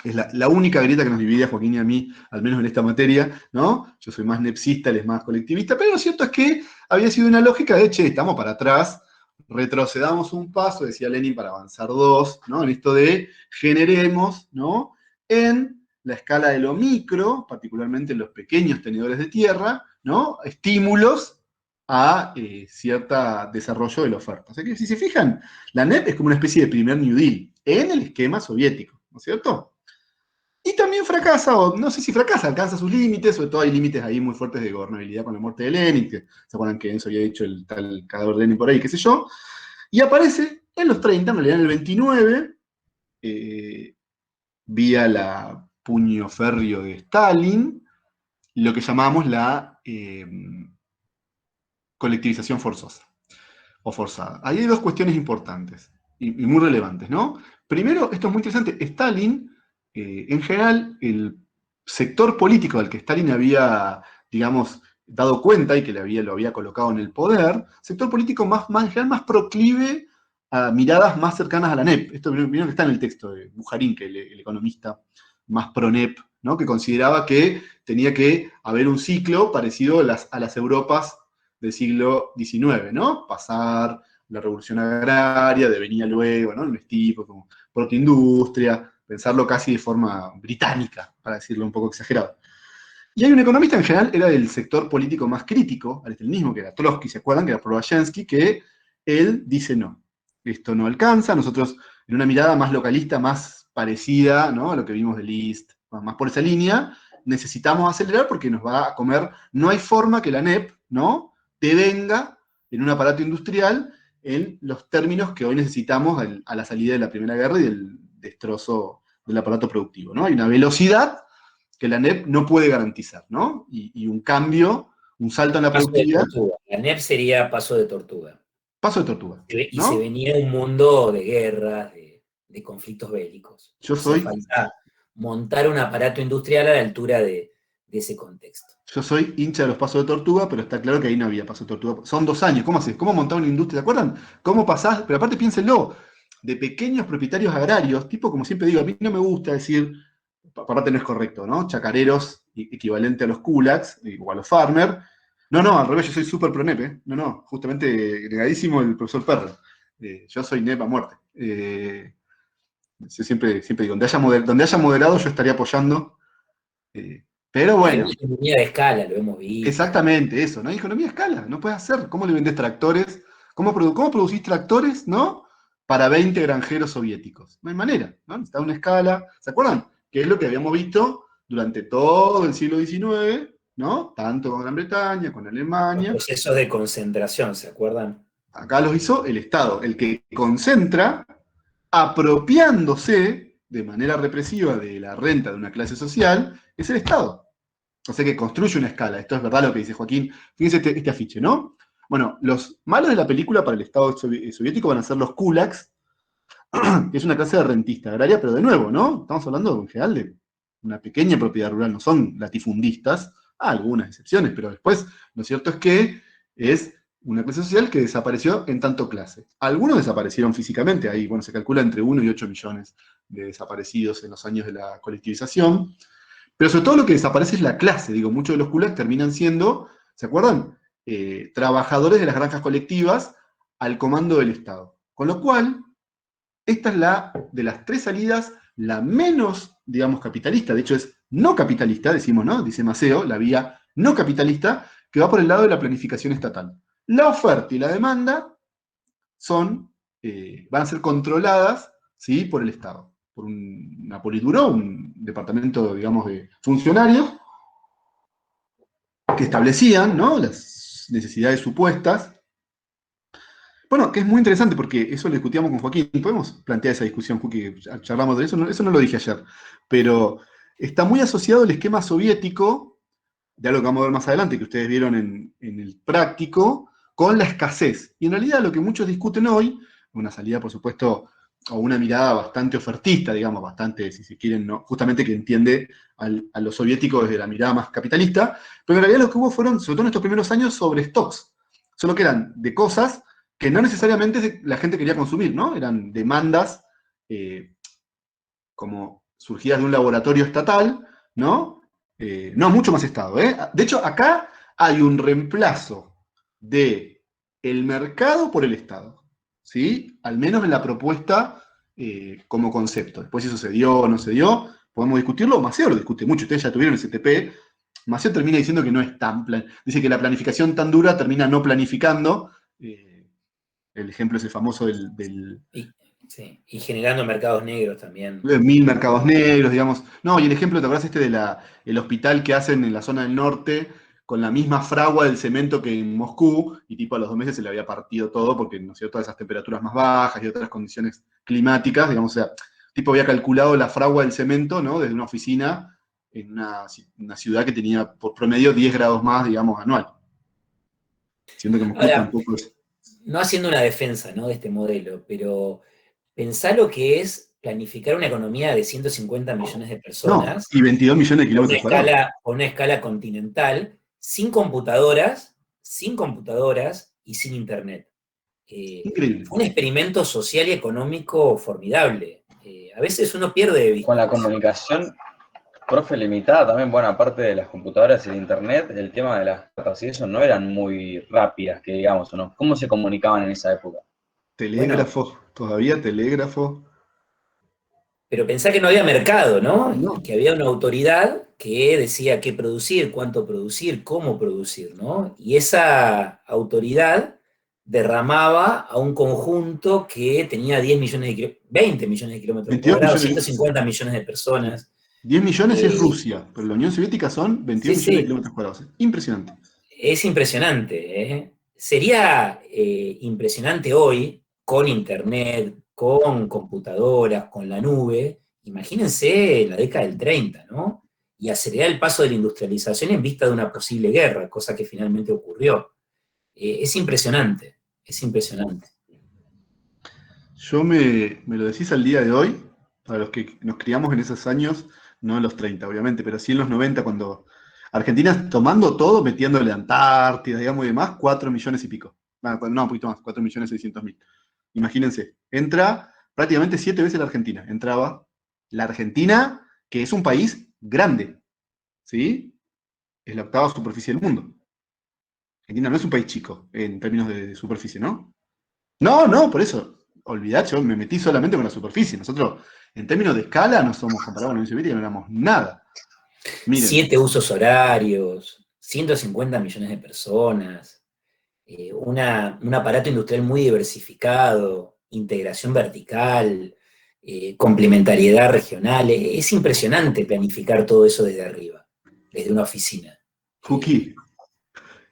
es la única grieta que nos divide a Joaquín y a mí, al menos en esta materia, ¿no? Yo soy más nepsista, él es más colectivista, pero lo cierto es que había sido una lógica de, che, estamos para atrás, retrocedamos un paso, decía Lenin, para avanzar dos, ¿no? En esto de generemos, ¿no?, en la escala de lo micro, particularmente en los pequeños tenedores de tierra, ¿no?, estímulos a cierto desarrollo de la oferta. O sea que si se fijan, la NEP es como una especie de primer New Deal en el esquema soviético, ¿no es cierto? Y también fracasa, o no sé si fracasa, alcanza sus límites, sobre todo hay límites ahí muy fuertes de gobernabilidad con la muerte de Lenin, que se acuerdan que eso había dicho el tal cadáver de Lenin por ahí, qué sé yo, y aparece en los 30, en realidad en el 29, vía la puño férreo de Stalin, lo que llamamos la colectivización forzosa o forzada. Ahí hay dos cuestiones importantes y muy relevantes, ¿no? Primero, esto es muy interesante, Stalin, en general, el sector político al que Stalin había, digamos, dado cuenta y que lo había colocado en el poder, sector político en general más proclive a miradas más cercanas a la NEP. Esto vieron que está en el texto de Bujarin, que el economista más pro-NEP, ¿no?, que consideraba que tenía que haber un ciclo parecido a las Europas del siglo XIX, ¿no? Pasar la revolución agraria, devenía luego, ¿no?, un tipo como protoindustria, pensarlo casi de forma británica, para decirlo un poco exagerado. Y hay un economista en general, era del sector político más crítico al estalinismo, que era Trotsky, ¿se acuerdan? Que era Probozhensky, que él dice no, esto no alcanza, nosotros en una mirada más localista, más parecida, ¿no?, a lo que vimos de Liszt, más por esa línea, necesitamos acelerar porque nos va a comer, no hay forma que la NEP, ¿no?, devenga en un aparato industrial en los términos que hoy necesitamos a la salida de la Primera Guerra y del destrozo del aparato productivo, ¿no? Hay una velocidad que la NEP no puede garantizar, ¿no? Y un cambio, un salto en la Paso de productividad. tortuga. La NEP sería paso de tortuga. Paso de tortuga, Y ¿no? se venía un mundo de guerras, de conflictos bélicos. Yo Hacía soy, falta montar un aparato industrial a la altura de ese contexto. yo soy hincha de los pasos de tortuga, pero está claro que ahí no había paso de tortuga. Son 2 años, ¿cómo haces? ¿Cómo montar una industria? ¿Se acuerdan? ¿Cómo pasás? Pero aparte piénsenlo, de pequeños propietarios agrarios, tipo, como siempre digo, a mí no me gusta decir, aparte no es correcto, ¿no?, chacareros equivalente a los kulaks o a los farmers. No, al revés, yo soy súper pro NEP, ¿eh? No, justamente negadísimo el profesor Perro. Yo soy NEP a muerte. Yo siempre digo, donde haya moderado yo estaría apoyando. Pero Hay bueno, una economía de escala, lo hemos visto. exactamente eso, ¿no? Hay economía a escala, no puedes hacer. ¿Cómo le vendés tractores? ¿Cómo producís tractores, ¿no?, para 20 granjeros soviéticos? No hay manera, ¿no? Necesita una escala. ¿Se acuerdan? Que es lo que habíamos visto durante todo el siglo XIX, ¿no? Tanto con Gran Bretaña, con Los Alemania. procesos de concentración, ¿se acuerdan? Acá los hizo el Estado, el que concentra, apropiándose de manera represiva de la renta de una clase social, es el Estado. O sea que construye una escala. Esto es verdad lo que dice Joaquín. Fíjense este afiche, ¿no? Bueno, los malos de la película para el Estado soviético van a ser los kulaks, que es una clase de rentista agraria, pero de nuevo, ¿no? Estamos hablando en general de una pequeña propiedad rural, no son latifundistas, algunas excepciones, pero después lo cierto es que es una clase social que desapareció en tanto clase. Algunos desaparecieron físicamente, ahí bueno, se calcula entre 1 y 8 millones de desaparecidos en los años de la colectivización, pero sobre todo lo que desaparece es la clase, digo, muchos de los kulaks terminan siendo, ¿se acuerdan? Trabajadores de las granjas colectivas al comando del Estado. Con lo cual, esta es la, de las tres salidas, la menos, digamos, capitalista, de hecho es no capitalista, decimos, ¿no? Dice Maceo, la vía no capitalista, que va por el lado de la planificación estatal. La oferta y la demanda van a ser controladas, ¿sí? Por el Estado, por una politburó, un departamento, digamos, de funcionarios que establecían, ¿no? Las necesidades supuestas. Bueno, que es muy interesante porque eso lo discutíamos con Joaquín. Podemos plantear esa discusión, Joaquín, charlamos de eso no lo dije ayer, pero está muy asociado el esquema soviético, de algo que vamos a ver más adelante, que ustedes vieron en el práctico, con la escasez. Y en realidad lo que muchos discuten hoy, una salida, por supuesto, o una mirada bastante ofertista, digamos, bastante, si se quieren, ¿no? Justamente que entiende a los soviéticos desde la mirada más capitalista, pero en realidad lo que hubo fueron, sobre todo en estos primeros años, sobre stocks. Solo que eran de cosas que no necesariamente la gente quería consumir, ¿no? Eran demandas como surgidas de un laboratorio estatal, ¿no? No, mucho más Estado, ¿eh? De hecho, acá hay un reemplazo del mercado por el Estado, ¿sí? Al menos en la propuesta como concepto. Después si eso se dio o no se dio, podemos discutirlo. Maceo lo discute mucho, ustedes ya tuvieron el CTP. Maceo termina diciendo que no es tan dice que la planificación tan dura termina no planificando. El ejemplo es el famoso del Sí, y generando mercados negros también. 1000 mercados negros, digamos. No, y el ejemplo, ¿te acuerdas el hospital que hacen en la zona del norte con la misma fragua del cemento que en Moscú? Y tipo a los 2 meses se le había partido todo porque, ¿no es cierto?, todas esas temperaturas más bajas y otras condiciones climáticas, digamos, o sea, tipo había calculado la fragua del cemento, ¿no?, desde una oficina en una ciudad que tenía por promedio 10 grados más, digamos, anual. Siendo que Moscú Ahora, tampoco es... no haciendo una defensa, ¿no?, de este modelo, pero pensá lo que es planificar una economía de 150 millones de No, personas y 22 millones de kilómetros cuadrados. con una escala continental, sin computadoras y sin internet. Increíble. Fue un experimento social y económico formidable. A veces uno pierde de vista. Con la comunicación, profe, limitada también, bueno, aparte de las computadoras y el internet, el tema de las cartas y eso no eran muy rápidas, que digamos, ¿o no? ¿Cómo se comunicaban en esa época? Telégrafo, todavía telégrafo. Pero pensá que no había mercado, ¿no? No. Y que había una autoridad que decía qué producir, cuánto producir, cómo producir, ¿no? Y esa autoridad derramaba a un conjunto que tenía 10 millones de kilómetros, 20 millones de kilómetros 22 cuadrados, millones. 150 millones de personas. 10 millones es Eh, Rusia, pero la Unión Soviética son 22 sí, millones de sí, kilómetros cuadrados. Impresionante. es impresionante, ¿eh? Sería impresionante hoy, con internet, con computadoras, con la nube. Imagínense la década del 30, ¿no? Y acelerar el paso de la industrialización en vista de una posible guerra, cosa que finalmente ocurrió. Es impresionante, es impresionante. Yo me lo decís al día de hoy, para los que nos criamos en esos años, no en los 30, obviamente, pero sí en los 90, cuando Argentina tomando todo, metiéndole Antártida, digamos, y demás, 4 millones y pico. No, un poquito más, 4 millones 600.000. Imagínense, entra prácticamente 7 veces la Argentina. Entraba la Argentina, que es un país grande, ¿sí? Es la octava superficie del mundo. Argentina no es un país chico en términos de superficie, ¿no? No, por eso. Olvidad, yo me metí solamente con la superficie. Nosotros, en términos de escala, no somos comparados con la Unión Soviética, no éramos nada. Miren. 7 usos horarios, 150 millones de personas, un aparato industrial muy diversificado, integración vertical, complementariedad regional. Es impresionante planificar todo eso desde arriba, desde una oficina. Juki,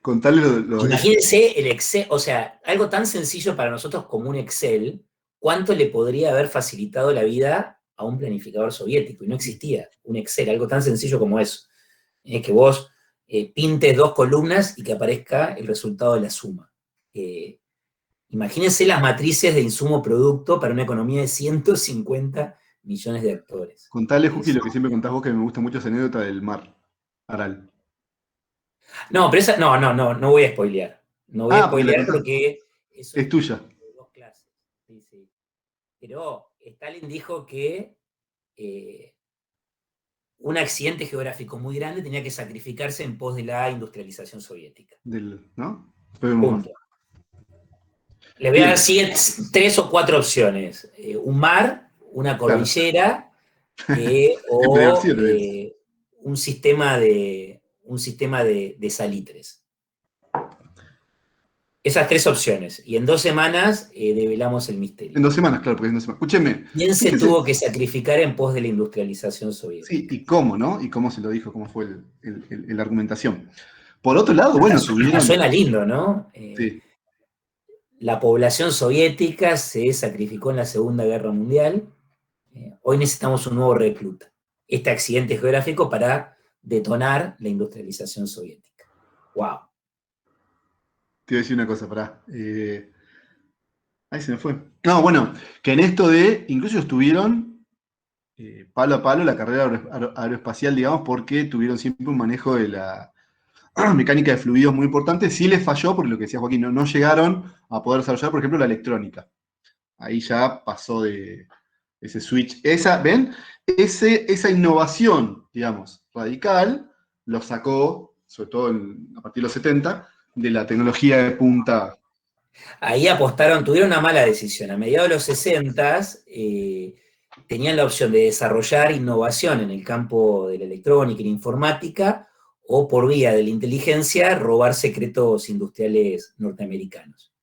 contale lo de... Imagínense el Excel, o sea, algo tan sencillo para nosotros como un Excel, ¿cuánto le podría haber facilitado la vida a un planificador soviético? Y no existía un Excel, algo tan sencillo como eso. Es que vos pintes 2 columnas y que aparezca el resultado de la suma. Imagínense las matrices de insumo-producto para una economía de 150 millones de actores. Contale, Juki, lo que siempre contás vos, que me gusta mucho esa anécdota del mar, Aral. No, pero esa, no voy a spoilear. No voy a Porque la spoilear contás. porque eso Es tuya. de 2 clases. Sí, sí. Pero Stalin dijo que un accidente geográfico muy grande tenía que sacrificarse en pos de la industrialización soviética. ¿No? Después vemos más. Punto. Les voy a dar 3 o 4 opciones. Un mar, una cordillera, o un sistema de salitres. Esas 3 opciones. Y en 2 semanas develamos el misterio. En 2 semanas, claro, porque en 2 semanas. Escúcheme. ¿Quién se tuvo que sacrificar en pos de la industrialización soviética? Sí, y cómo, ¿no? Y cómo se lo dijo, cómo fue la argumentación. Por otro lado, bueno, tuvieron... Suena lindo, ¿no? Sí. La población soviética se sacrificó en la Segunda Guerra Mundial. Hoy necesitamos un nuevo recluta. Este accidente geográfico para detonar la industrialización soviética. ¡Wow! Te iba a decir una cosa, pará. Ahí se me fue. No, bueno, que en esto incluso estuvieron palo a palo la carrera aeroespacial, digamos, porque tuvieron siempre un manejo de la mecánica de fluidos muy importante. Sí les falló, porque lo que decía Joaquín, no llegaron a poder desarrollar, por ejemplo, la electrónica. Ahí ya pasó de ese switch. ¿Ven? Esa innovación, digamos, radical, lo sacó, sobre todo a partir de los 70, de la tecnología de punta. Ahí apostaron, tuvieron una mala decisión. A mediados de los 60 tenían la opción de desarrollar innovación en el campo de la electrónica y la informática, o por vía de la inteligencia, robar secretos industriales norteamericanos.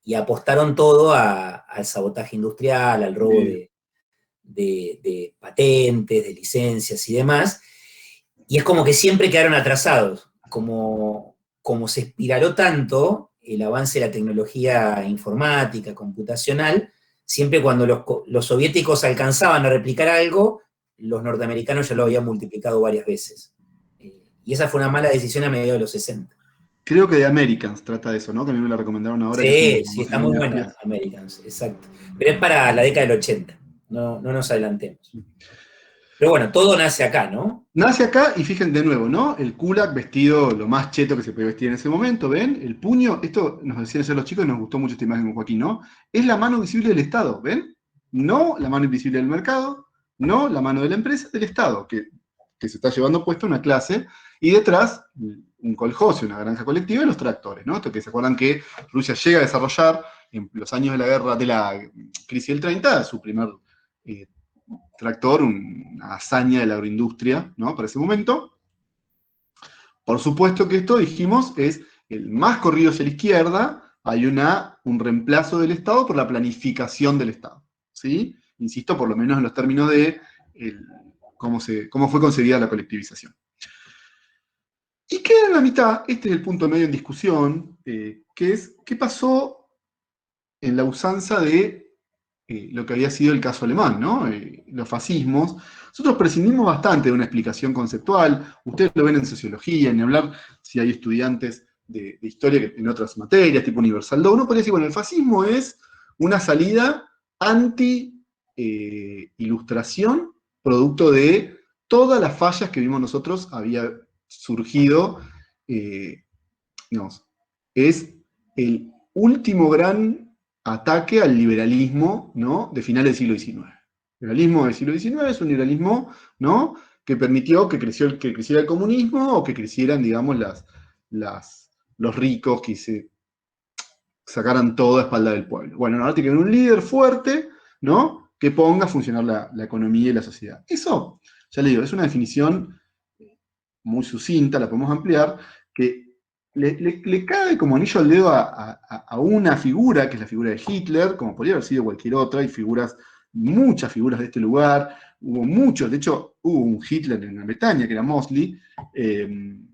Y apostaron todo al sabotaje industrial, al robo de patentes, de licencias y demás. Y es como que siempre quedaron atrasados. Como se espiraló tanto el avance de la tecnología informática, computacional, siempre cuando los soviéticos alcanzaban a replicar algo, los norteamericanos ya lo habían multiplicado varias veces. Y esa fue una mala decisión a mediados de los 60. Creo que de Americans trata de eso, ¿no? Que a mí me la recomendaron ahora. Sí, está muy buena Americans, exacto. Pero es para la década del 80, no nos adelantemos. Pero bueno, todo nace acá, ¿no? Nace acá y fíjense de nuevo, ¿no? El kulak vestido lo más cheto que se puede vestir en ese momento, ¿ven? El puño, esto nos decían ayer los chicos y nos gustó mucho esta imagen con Joaquín, ¿no? Es la mano visible del Estado, ¿ven? No la mano invisible del mercado, no la mano de la empresa, del Estado, que se está llevando puesta una clase, y detrás un coljocio, una granja colectiva y los tractores, ¿no? Esto que se acuerdan que Rusia llega a desarrollar en los años de la guerra, de la crisis del 30, su primer tractor, una hazaña de la agroindustria, ¿no? Para ese momento. Por supuesto que esto, dijimos, es el más corrido hacia la izquierda, hay un reemplazo del Estado por la planificación del Estado, ¿sí? Insisto, por lo menos en los términos de cómo fue concebida la colectivización. Y queda en la mitad, este es el punto medio en discusión, que es qué pasó en la usanza de lo que había sido el caso alemán, ¿no? Los fascismos. Nosotros prescindimos bastante de una explicación conceptual, ustedes lo ven en sociología, en hablar si hay estudiantes de historia que en otras materias, tipo Universal 2, uno podría decir, bueno, el fascismo es una salida anti-ilustración, producto de todas las fallas que vimos nosotros había surgido, digamos, es el último gran ataque al liberalismo, ¿no? De finales del siglo XIX. El liberalismo del siglo XIX es un liberalismo, ¿no? Que permitió que creciera el comunismo o que crecieran, digamos, los ricos, que se sacaran todo a espalda del pueblo. Bueno, ahora tiene que haber un líder fuerte, ¿no? Que ponga a funcionar la economía y la sociedad. Eso, ya le digo, es una definición muy sucinta, la podemos ampliar, que le cae como anillo al dedo a una figura, que es la figura de Hitler, como podría haber sido cualquier otra, hay muchas figuras de este lugar, hubo muchos, de hecho hubo un Hitler en Gran Bretaña, que era Mosley, es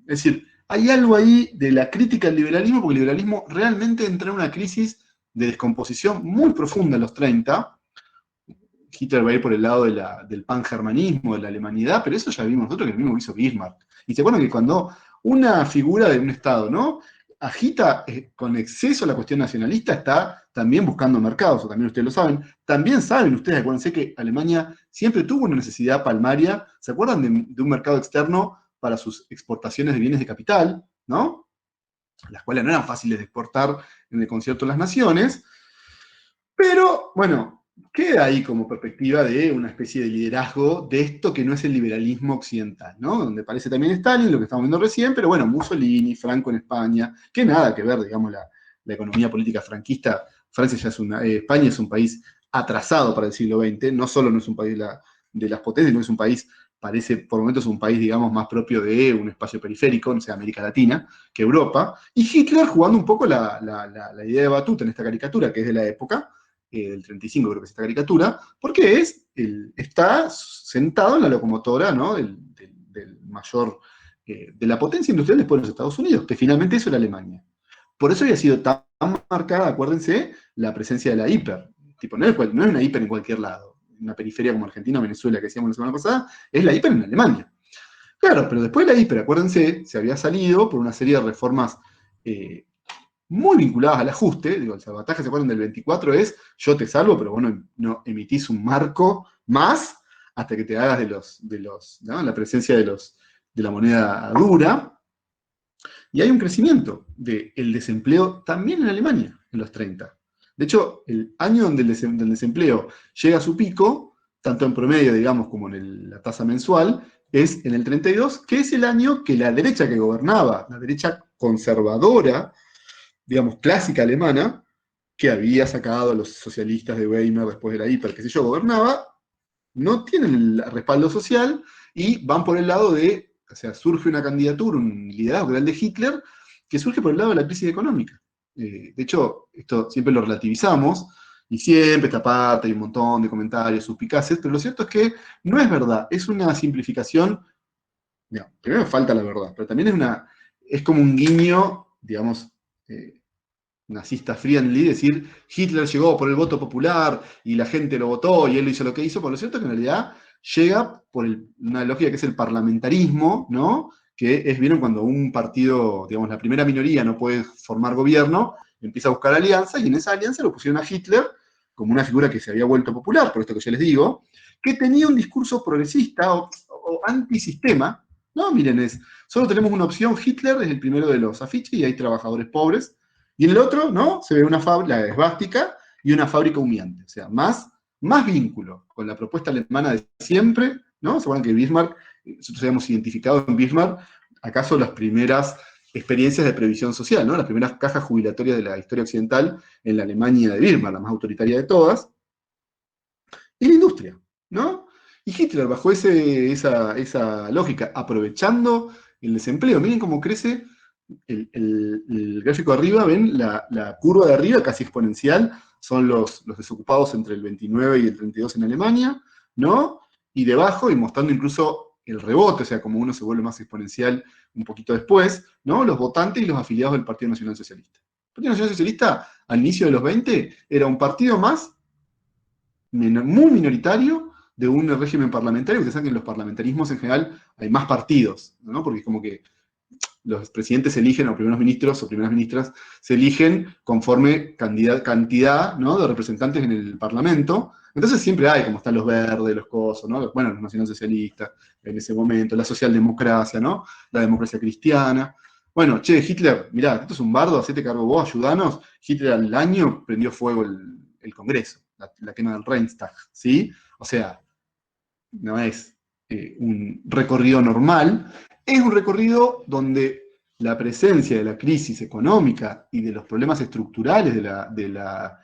decir, hay algo ahí de la crítica al liberalismo, porque el liberalismo realmente entra en una crisis de descomposición muy profunda en los 30, Hitler va a ir por el lado del pangermanismo, de la alemanidad, pero eso ya vimos nosotros, que lo mismo hizo Bismarck. Y se acuerdan que cuando una figura de un Estado, ¿no? agita con exceso la cuestión nacionalista está también buscando mercados, o también ustedes lo saben. También saben ustedes, acuérdense que Alemania siempre tuvo una necesidad palmaria. ¿Se acuerdan de un mercado externo para sus exportaciones de bienes de capital, ¿no? Las cuales no eran fáciles de exportar en el concierto de las naciones. Pero, bueno, queda ahí como perspectiva de una especie de liderazgo de esto que no es el liberalismo occidental, ¿no? Donde aparece también Stalin, lo que estamos viendo recién, pero bueno, Mussolini, Franco en España, que nada que ver, digamos, la economía política franquista. Francia ya España es un país atrasado para el siglo XX, no solo no es un país de las potencias, sino es un país, parece por momentos un país, digamos, más propio de un espacio periférico, no sé, América Latina, que Europa, y Hitler jugando un poco la idea de Batuta en esta caricatura, que es de la época, del 35 creo que es esta caricatura, porque está sentado en la locomotora, ¿no? del mayor, de la potencia industrial después de los Estados Unidos, que finalmente eso era Alemania. Por eso había sido tan marcada, acuérdense, la presencia de la hiper. Tipo, no es una hiper en cualquier lado. Una periferia como Argentina o Venezuela, que decíamos la semana pasada, es la hiper en Alemania. Claro, pero después de la hiper, acuérdense, se había salido por una serie de reformas muy vinculadas al ajuste. Digo, el salvataje, ¿se acuerdan del 24? Es, yo te salvo, pero vos no emitís un marco más hasta que te hagas ¿no? La presencia de la moneda dura. Y hay un crecimiento del desempleo también en Alemania, en los 30. De hecho, el año donde el desempleo llega a su pico, tanto en promedio, digamos, como en la tasa mensual, es en el 32, que es el año que la derecha que gobernaba, la derecha conservadora, digamos, clásica alemana, que había sacado a los socialistas de Weimar después de la hiper, qué sé yo, gobernaba, no tienen el respaldo social y van por el lado de, o sea, surge una candidatura, un liderazgo real de Hitler, que surge por el lado de la crisis económica. De hecho, esto siempre lo relativizamos, y siempre esta parte hay un montón de comentarios suspicaces, pero lo cierto es que no es verdad, es una simplificación. Digamos, primero falta la verdad, pero también es como un guiño, digamos, nazista friendly, decir Hitler llegó por el voto popular y la gente lo votó y él hizo lo que hizo, por lo cierto es que en realidad llega por una lógica que es el parlamentarismo, ¿no? Que es, vieron, cuando un partido, digamos, la primera minoría no puede formar gobierno, empieza a buscar alianzas y en esa alianza lo pusieron a Hitler como una figura que se había vuelto popular, por esto que yo les digo, que tenía un discurso progresista o antisistema, ¿no? Miren, solo tenemos una opción, Hitler es el primero de los afiches y hay trabajadores pobres. Y en el otro, ¿no? Se ve la esvástica y una fábrica humeante. O sea, más vínculo con la propuesta alemana de siempre, ¿no? ¿Se acuerdan que Bismarck, nosotros habíamos identificado en Bismarck, acaso las primeras experiencias de previsión social, ¿no? Las primeras cajas jubilatorias de la historia occidental en la Alemania de Bismarck, la más autoritaria de todas, y la industria, ¿no? Y Hitler, bajo esa lógica, aprovechando el desempleo, miren cómo crece el gráfico de arriba, ven la curva de arriba, casi exponencial, son los desocupados entre el 29 y el 32 en Alemania, ¿no? Y debajo, y mostrando incluso el rebote, o sea, como uno se vuelve más exponencial un poquito después, ¿no? Los votantes y los afiliados del Partido Nacional Socialista. El Partido Nacional Socialista, al inicio de los 20, era un partido más, muy minoritario, de un régimen parlamentario. Ustedes saben que en los parlamentarismos en general hay más partidos, ¿no? Porque es como que los presidentes se eligen, o primeros ministros o primeras ministras se eligen conforme cantidad, ¿no? de representantes en el Parlamento. Entonces siempre hay, como están los verdes, los cosos, ¿no? Bueno, los nacionalsocialistas en ese momento, la socialdemocracia, ¿no? La democracia cristiana. Bueno, che, Hitler, mirá, esto es un bardo, hacete cargo vos, ayudanos. Hitler al año prendió fuego el Congreso, la quema del Reichstag, ¿sí? O sea, no es un recorrido normal, es un recorrido donde la presencia de la crisis económica y de los problemas estructurales de la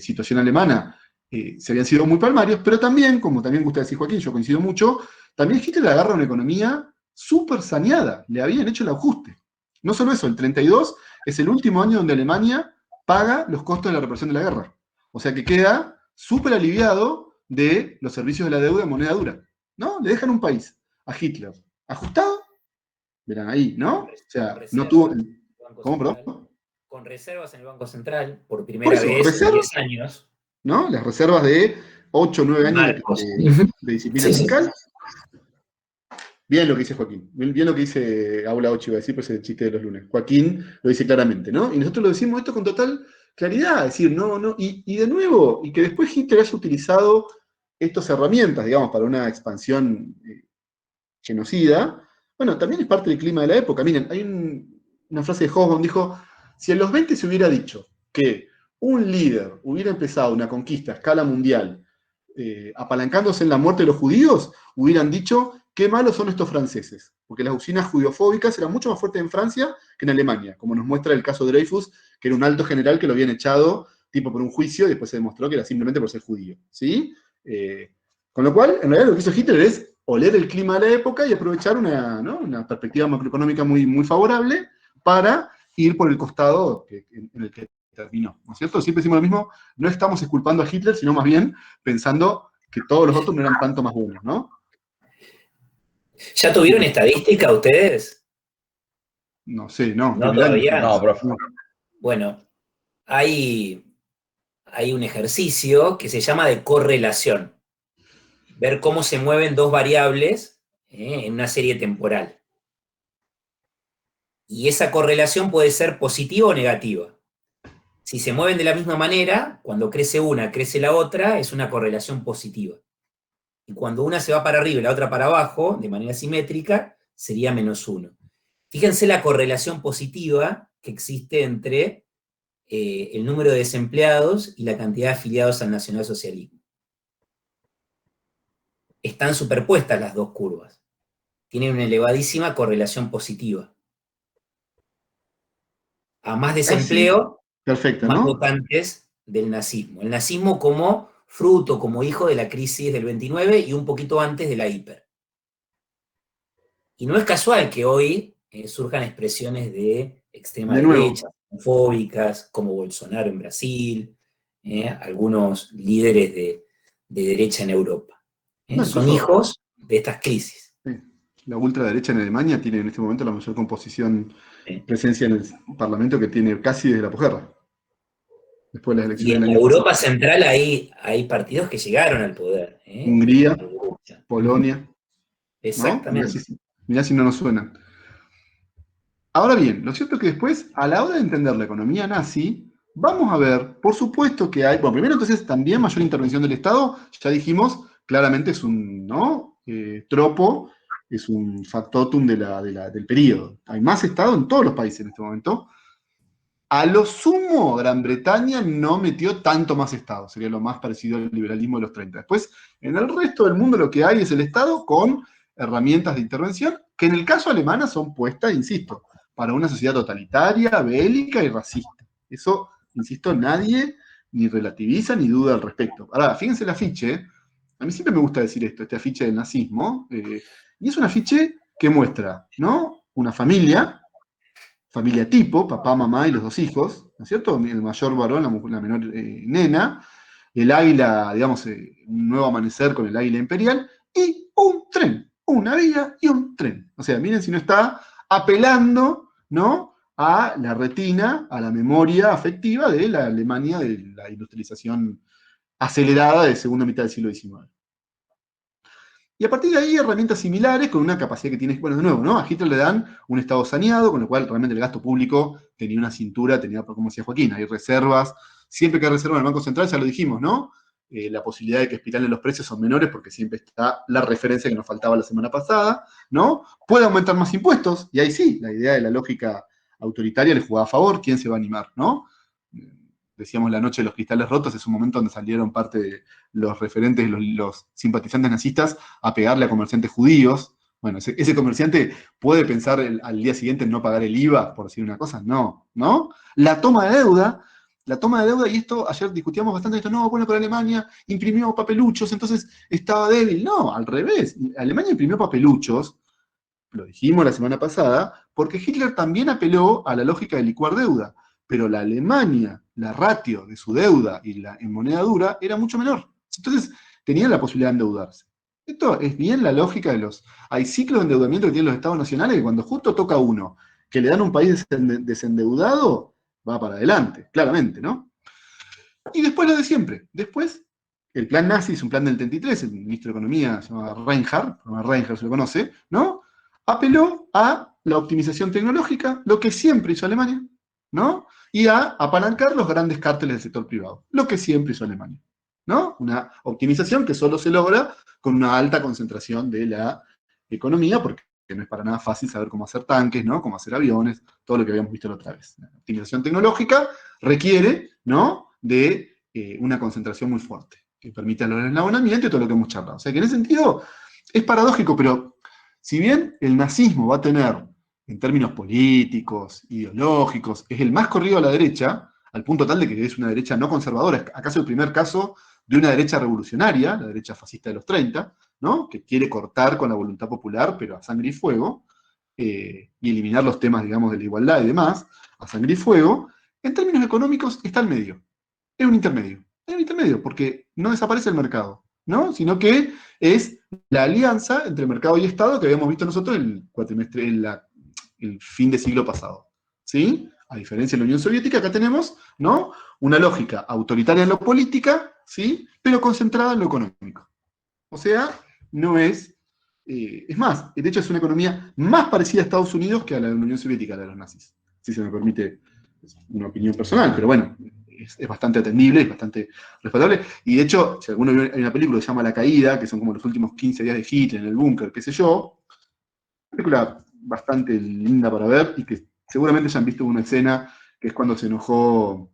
situación alemana se habían sido muy palmarios, pero también, como también gusta decir Joaquín, yo coincido mucho, también Hitler agarra una economía súper saneada, le habían hecho el ajuste. No solo eso, el 32 es el último año donde Alemania paga los costos de la represión de la guerra. O sea que queda súper aliviado de los servicios de la deuda en moneda dura, ¿no? Le dejan un país a Hitler ajustado, verán ahí, ¿no? O sea, no tuvo... ¿Cómo, perdón? Con reservas en el Banco Central, por Por primera eso, vez en reservas, 10 años. ¿no? Las reservas de 8 o 9 años de disciplina Sí, sí. fiscal. Bien lo que dice Joaquín, bien lo que dice Aula 8, iba a decir, pues el chiste de los lunes. Joaquín lo dice claramente, ¿no? Y nosotros lo decimos esto con total claridad, es decir, no, y de nuevo, y que después Hitler haya utilizado estas herramientas, digamos, para una expansión genocida, bueno, también es parte del clima de la época. Miren, hay una frase de Hobsbawm, dijo, si en los 20 se hubiera dicho que un líder hubiera empezado una conquista a escala mundial, apalancándose en la muerte de los judíos, hubieran dicho, qué malos son estos franceses, porque las usinas judiofóbicas eran mucho más fuertes en Francia que en Alemania, como nos muestra el caso de Dreyfus, que era un alto general que lo habían echado tipo por un juicio y después se demostró que era simplemente por ser judío, ¿sí? Con lo cual, en realidad lo que hizo Hitler es oler el clima de la época y aprovechar una perspectiva macroeconómica muy, muy favorable para ir por el costado en el que terminó, ¿no es cierto? Siempre decimos lo mismo, no estamos exculpando a Hitler, sino más bien pensando que todos los otros no eran tanto más buenos, ¿no? ¿Ya tuvieron estadística ustedes? No sé, no. No, todavía. No, profe. Bueno, hay un ejercicio que se llama de correlación. Ver cómo se mueven dos variables en una serie temporal. Y esa correlación puede ser positiva o negativa. Si se mueven de la misma manera, cuando crece una, crece la otra, es una correlación positiva. Y cuando una se va para arriba y la otra para abajo, de manera simétrica, sería -1. Fíjense la correlación positiva que existe entre el número de desempleados y la cantidad de afiliados al nacionalsocialismo. Están superpuestas las dos curvas. Tienen una elevadísima correlación positiva. A más desempleo, perfecto, más ¿no? votantes del nazismo. El nazismo como fruto, como hijo de la crisis del 29 y un poquito antes de la hiper. Y no es casual que hoy surjan expresiones de extrema derecha, homofóbicas, como Bolsonaro en Brasil, algunos líderes de derecha en Europa. Son hijos de estas crisis. La ultraderecha en Alemania tiene en este momento la mayor composición, presencia en el Parlamento que tiene casi desde la posguerra. Después de las elecciones Y en del año Europa pasado. Central hay partidos que llegaron al poder. Hungría, Polonia. Exactamente. ¿No? Mirá si no nos suenan. Ahora bien, lo cierto es que después, a la hora de entender la economía nazi, vamos a ver, por supuesto que hay, bueno, primero entonces también mayor intervención del Estado, ya dijimos, claramente es un tropo, es un factotum del periodo. Hay más Estado en todos los países en este momento. A lo sumo, Gran Bretaña no metió tanto más Estado, sería lo más parecido al liberalismo de los 30. Después, en el resto del mundo lo que hay es el Estado con herramientas de intervención, que en el caso alemana son puestas, insisto, para una sociedad totalitaria, bélica y racista. Eso, insisto, nadie ni relativiza ni duda al respecto. Ahora, fíjense el afiche, a mí siempre me gusta decir esto, este afiche del nazismo, y es un afiche que muestra, ¿no? Una familia tipo, papá, mamá y los dos hijos, ¿no es cierto? El mayor varón, la menor nena, el águila, digamos, un nuevo amanecer con el águila imperial, y un tren, una vía y un tren. O sea, miren si no está apelando, ¿no? A la retina, a la memoria afectiva de la Alemania de la industrialización acelerada de segunda mitad del siglo XIX. Y a partir de ahí, herramientas similares con una capacidad que tiene, bueno, de nuevo, ¿no? A Hitler le dan un Estado saneado, con lo cual realmente el gasto público tenía una cintura, tenía, como decía Joaquín, hay reservas. Siempre que hay reservas en el Banco Central, ya lo dijimos, ¿no? La posibilidad de que espiralen los precios son menores porque siempre está la referencia que nos faltaba la semana pasada, ¿no? Puede aumentar más impuestos, y ahí sí, la idea de la lógica autoritaria le jugaba a favor, ¿quién se va a animar, ¿no? Decíamos la noche de los cristales rotos, es un momento donde salieron parte de los referentes, los simpatizantes nazistas, a pegarle a comerciantes judíos. Bueno, ese comerciante puede pensar al día siguiente en no pagar el IVA, por decir una cosa. No, ¿no? La toma de deuda, y esto ayer discutíamos bastante, esto, no, bueno, pero Alemania imprimió papeluchos, entonces estaba débil. No, al revés. Alemania imprimió papeluchos, lo dijimos la semana pasada, porque Hitler también apeló a la lógica de licuar deuda, pero la Alemania, la ratio de su deuda en moneda dura era mucho menor. Entonces tenían la posibilidad de endeudarse. Esto es bien la lógica de los... Hay ciclos de endeudamiento que tienen los estados nacionales que cuando justo toca uno, que le dan un país desendeudado, va para adelante, claramente, ¿no? Y después lo de siempre. Después, el plan nazi es un plan del 33, el ministro de Economía se llama Reinhardt se lo conoce, ¿no? apeló a la optimización tecnológica, lo que siempre hizo Alemania, ¿no? Y a apalancar los grandes cárteles del sector privado, lo que siempre hizo Alemania, ¿no? Una optimización que solo se logra con una alta concentración de la economía, porque no es para nada fácil saber cómo hacer tanques, ¿no? Cómo hacer aviones, todo lo que habíamos visto la otra vez. La optimización tecnológica requiere, ¿no? De una concentración muy fuerte, que permita el eslabonamiento y todo lo que hemos charlado. O sea que en ese sentido es paradójico, pero si bien el nazismo va a tener, en términos políticos, ideológicos, es el más corrido a la derecha, al punto tal de que es una derecha no conservadora, acaso el primer caso de una derecha revolucionaria, la derecha fascista de los 30, ¿no? Que quiere cortar con la voluntad popular, pero a sangre y fuego, y eliminar los temas, digamos, de la igualdad y demás, a sangre y fuego. En términos económicos está al medio, es un intermedio, porque no desaparece el mercado, ¿no? Sino que es la alianza entre mercado y Estado que habíamos visto nosotros el fin de siglo pasado, ¿sí? A diferencia de la Unión Soviética, acá tenemos, ¿no? Una lógica autoritaria en lo política, ¿sí? Pero concentrada en lo económico. O sea, no es... es más, de hecho es una economía más parecida a Estados Unidos que a la de la Unión Soviética, la de los nazis. Si se me permite una opinión personal, pero bueno, es bastante atendible, es bastante respetable. Y de hecho, si alguno vio, hay una película que se llama La Caída, que son como los últimos 15 días de Hitler en el búnker, qué sé yo. Una película bastante linda para ver y que seguramente ya han visto una escena que es cuando se enojó,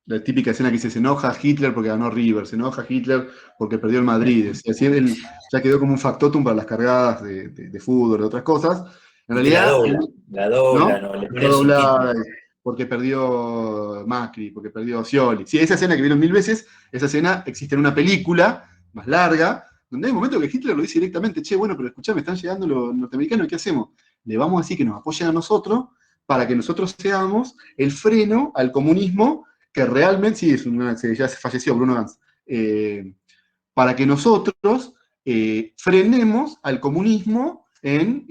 la típica escena que dice, se enoja Hitler porque ganó River, se enoja Hitler porque perdió el Madrid. Y así él ya quedó como un factotum para las cargadas de fútbol, de otras cosas. En realidad, la dobla, ¿no? Le ponen doblada, porque perdió Macri, porque perdió Scioli. Sí, esa escena que vieron 1000 veces, esa escena existe en una película más larga, donde hay un momento que Hitler lo dice directamente, che, bueno, pero escuchá, me están llegando los norteamericanos, ¿qué hacemos? Le vamos a decir que nos apoyen a nosotros para que nosotros seamos el freno al comunismo que realmente, sí, ya se falleció Bruno Gantz, para que nosotros frenemos al comunismo en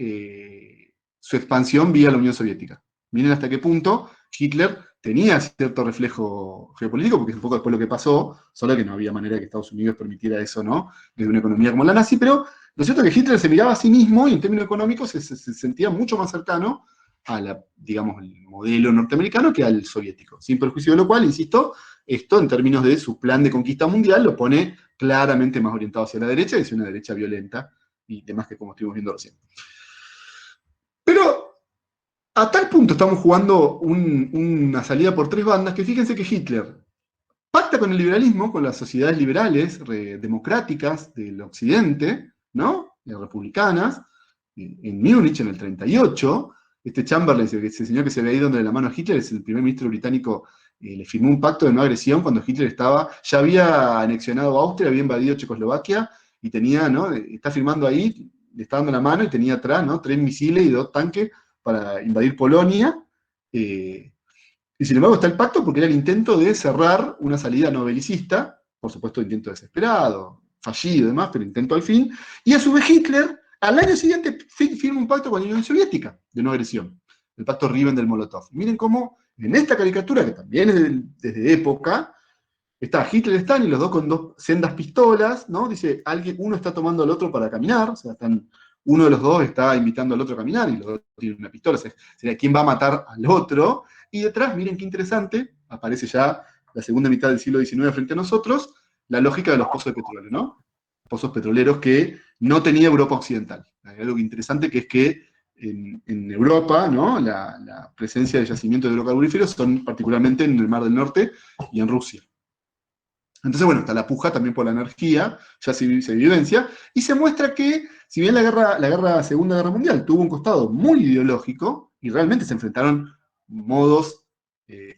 su expansión vía la Unión Soviética. Miren hasta qué punto Hitler tenía cierto reflejo geopolítico, porque es un poco después lo que pasó, solo que no había manera de que Estados Unidos permitiera eso, ¿no? Desde una economía como la nazi, pero lo cierto es que Hitler se miraba a sí mismo y en términos económicos se sentía mucho más cercano a digamos, el modelo norteamericano que al soviético. Sin perjuicio de lo cual, insisto, esto en términos de su plan de conquista mundial lo pone claramente más orientado hacia la derecha, y es una derecha violenta y demás que como estuvimos viendo recién. Pero a tal punto estamos jugando una salida por tres bandas que fíjense que Hitler pacta con el liberalismo, con las sociedades liberales, democráticas del occidente, ¿no? Republicanas, en Múnich en el 38. Este Chamberlain, ese señor que se había ido de la mano a Hitler, es el primer ministro británico, le firmó un pacto de no agresión cuando Hitler ya había anexionado Austria, había invadido Checoslovaquia, y tenía, ¿no? Está firmando ahí, le está dando la mano, y tenía atrás, ¿no? 3 misiles y 2 tanques para invadir Polonia. Y sin embargo está el pacto porque era el intento de cerrar una salida no belicista, por supuesto intento desesperado, fallido y demás, pero intento al fin. Y a su vez Hitler, al año siguiente, firma un pacto con la Unión Soviética de no agresión, el pacto Ribbentrop-Molotov. Miren cómo en esta caricatura, que también es desde época, está Hitler, Stalin, los dos con dos sendas pistolas, ¿no? Dice, uno está tomando al otro para caminar, o sea, uno de los dos está invitando al otro a caminar y los dos tienen una pistola, o sea, sería quién va a matar al otro. Y detrás, miren qué interesante, aparece ya la segunda mitad del siglo XIX frente a nosotros, la lógica de los pozos de petróleo, ¿no? Pozos petroleros que no tenía Europa Occidental. Hay algo interesante que es que en Europa, ¿no? La presencia de yacimientos de hidrocarburíferos son particularmente en el Mar del Norte y en Rusia. Entonces, bueno, está la puja también por la energía, ya se evidencia, y se muestra que, si bien la Segunda Guerra Mundial tuvo un costado muy ideológico, y realmente se enfrentaron modos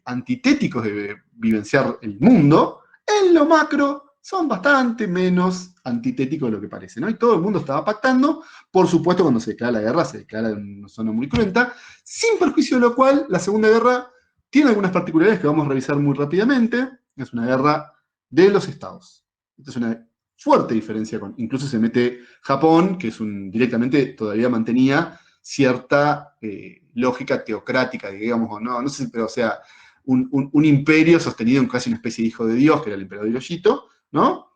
antitéticos de vivenciar el mundo, en lo macro son bastante menos antitéticos de lo que parece, ¿no? Y todo el mundo estaba pactando, por supuesto cuando se declara la guerra, se declara en una zona muy cruenta, sin perjuicio de lo cual la Segunda Guerra tiene algunas particularidades que vamos a revisar muy rápidamente. Es una guerra de los estados. Esta es una fuerte diferencia incluso se mete Japón, que directamente todavía mantenía cierta lógica teocrática, digamos, o no sé, pero o sea, un imperio sostenido en casi una especie de hijo de Dios, que era el emperador Hirohito, ¿no?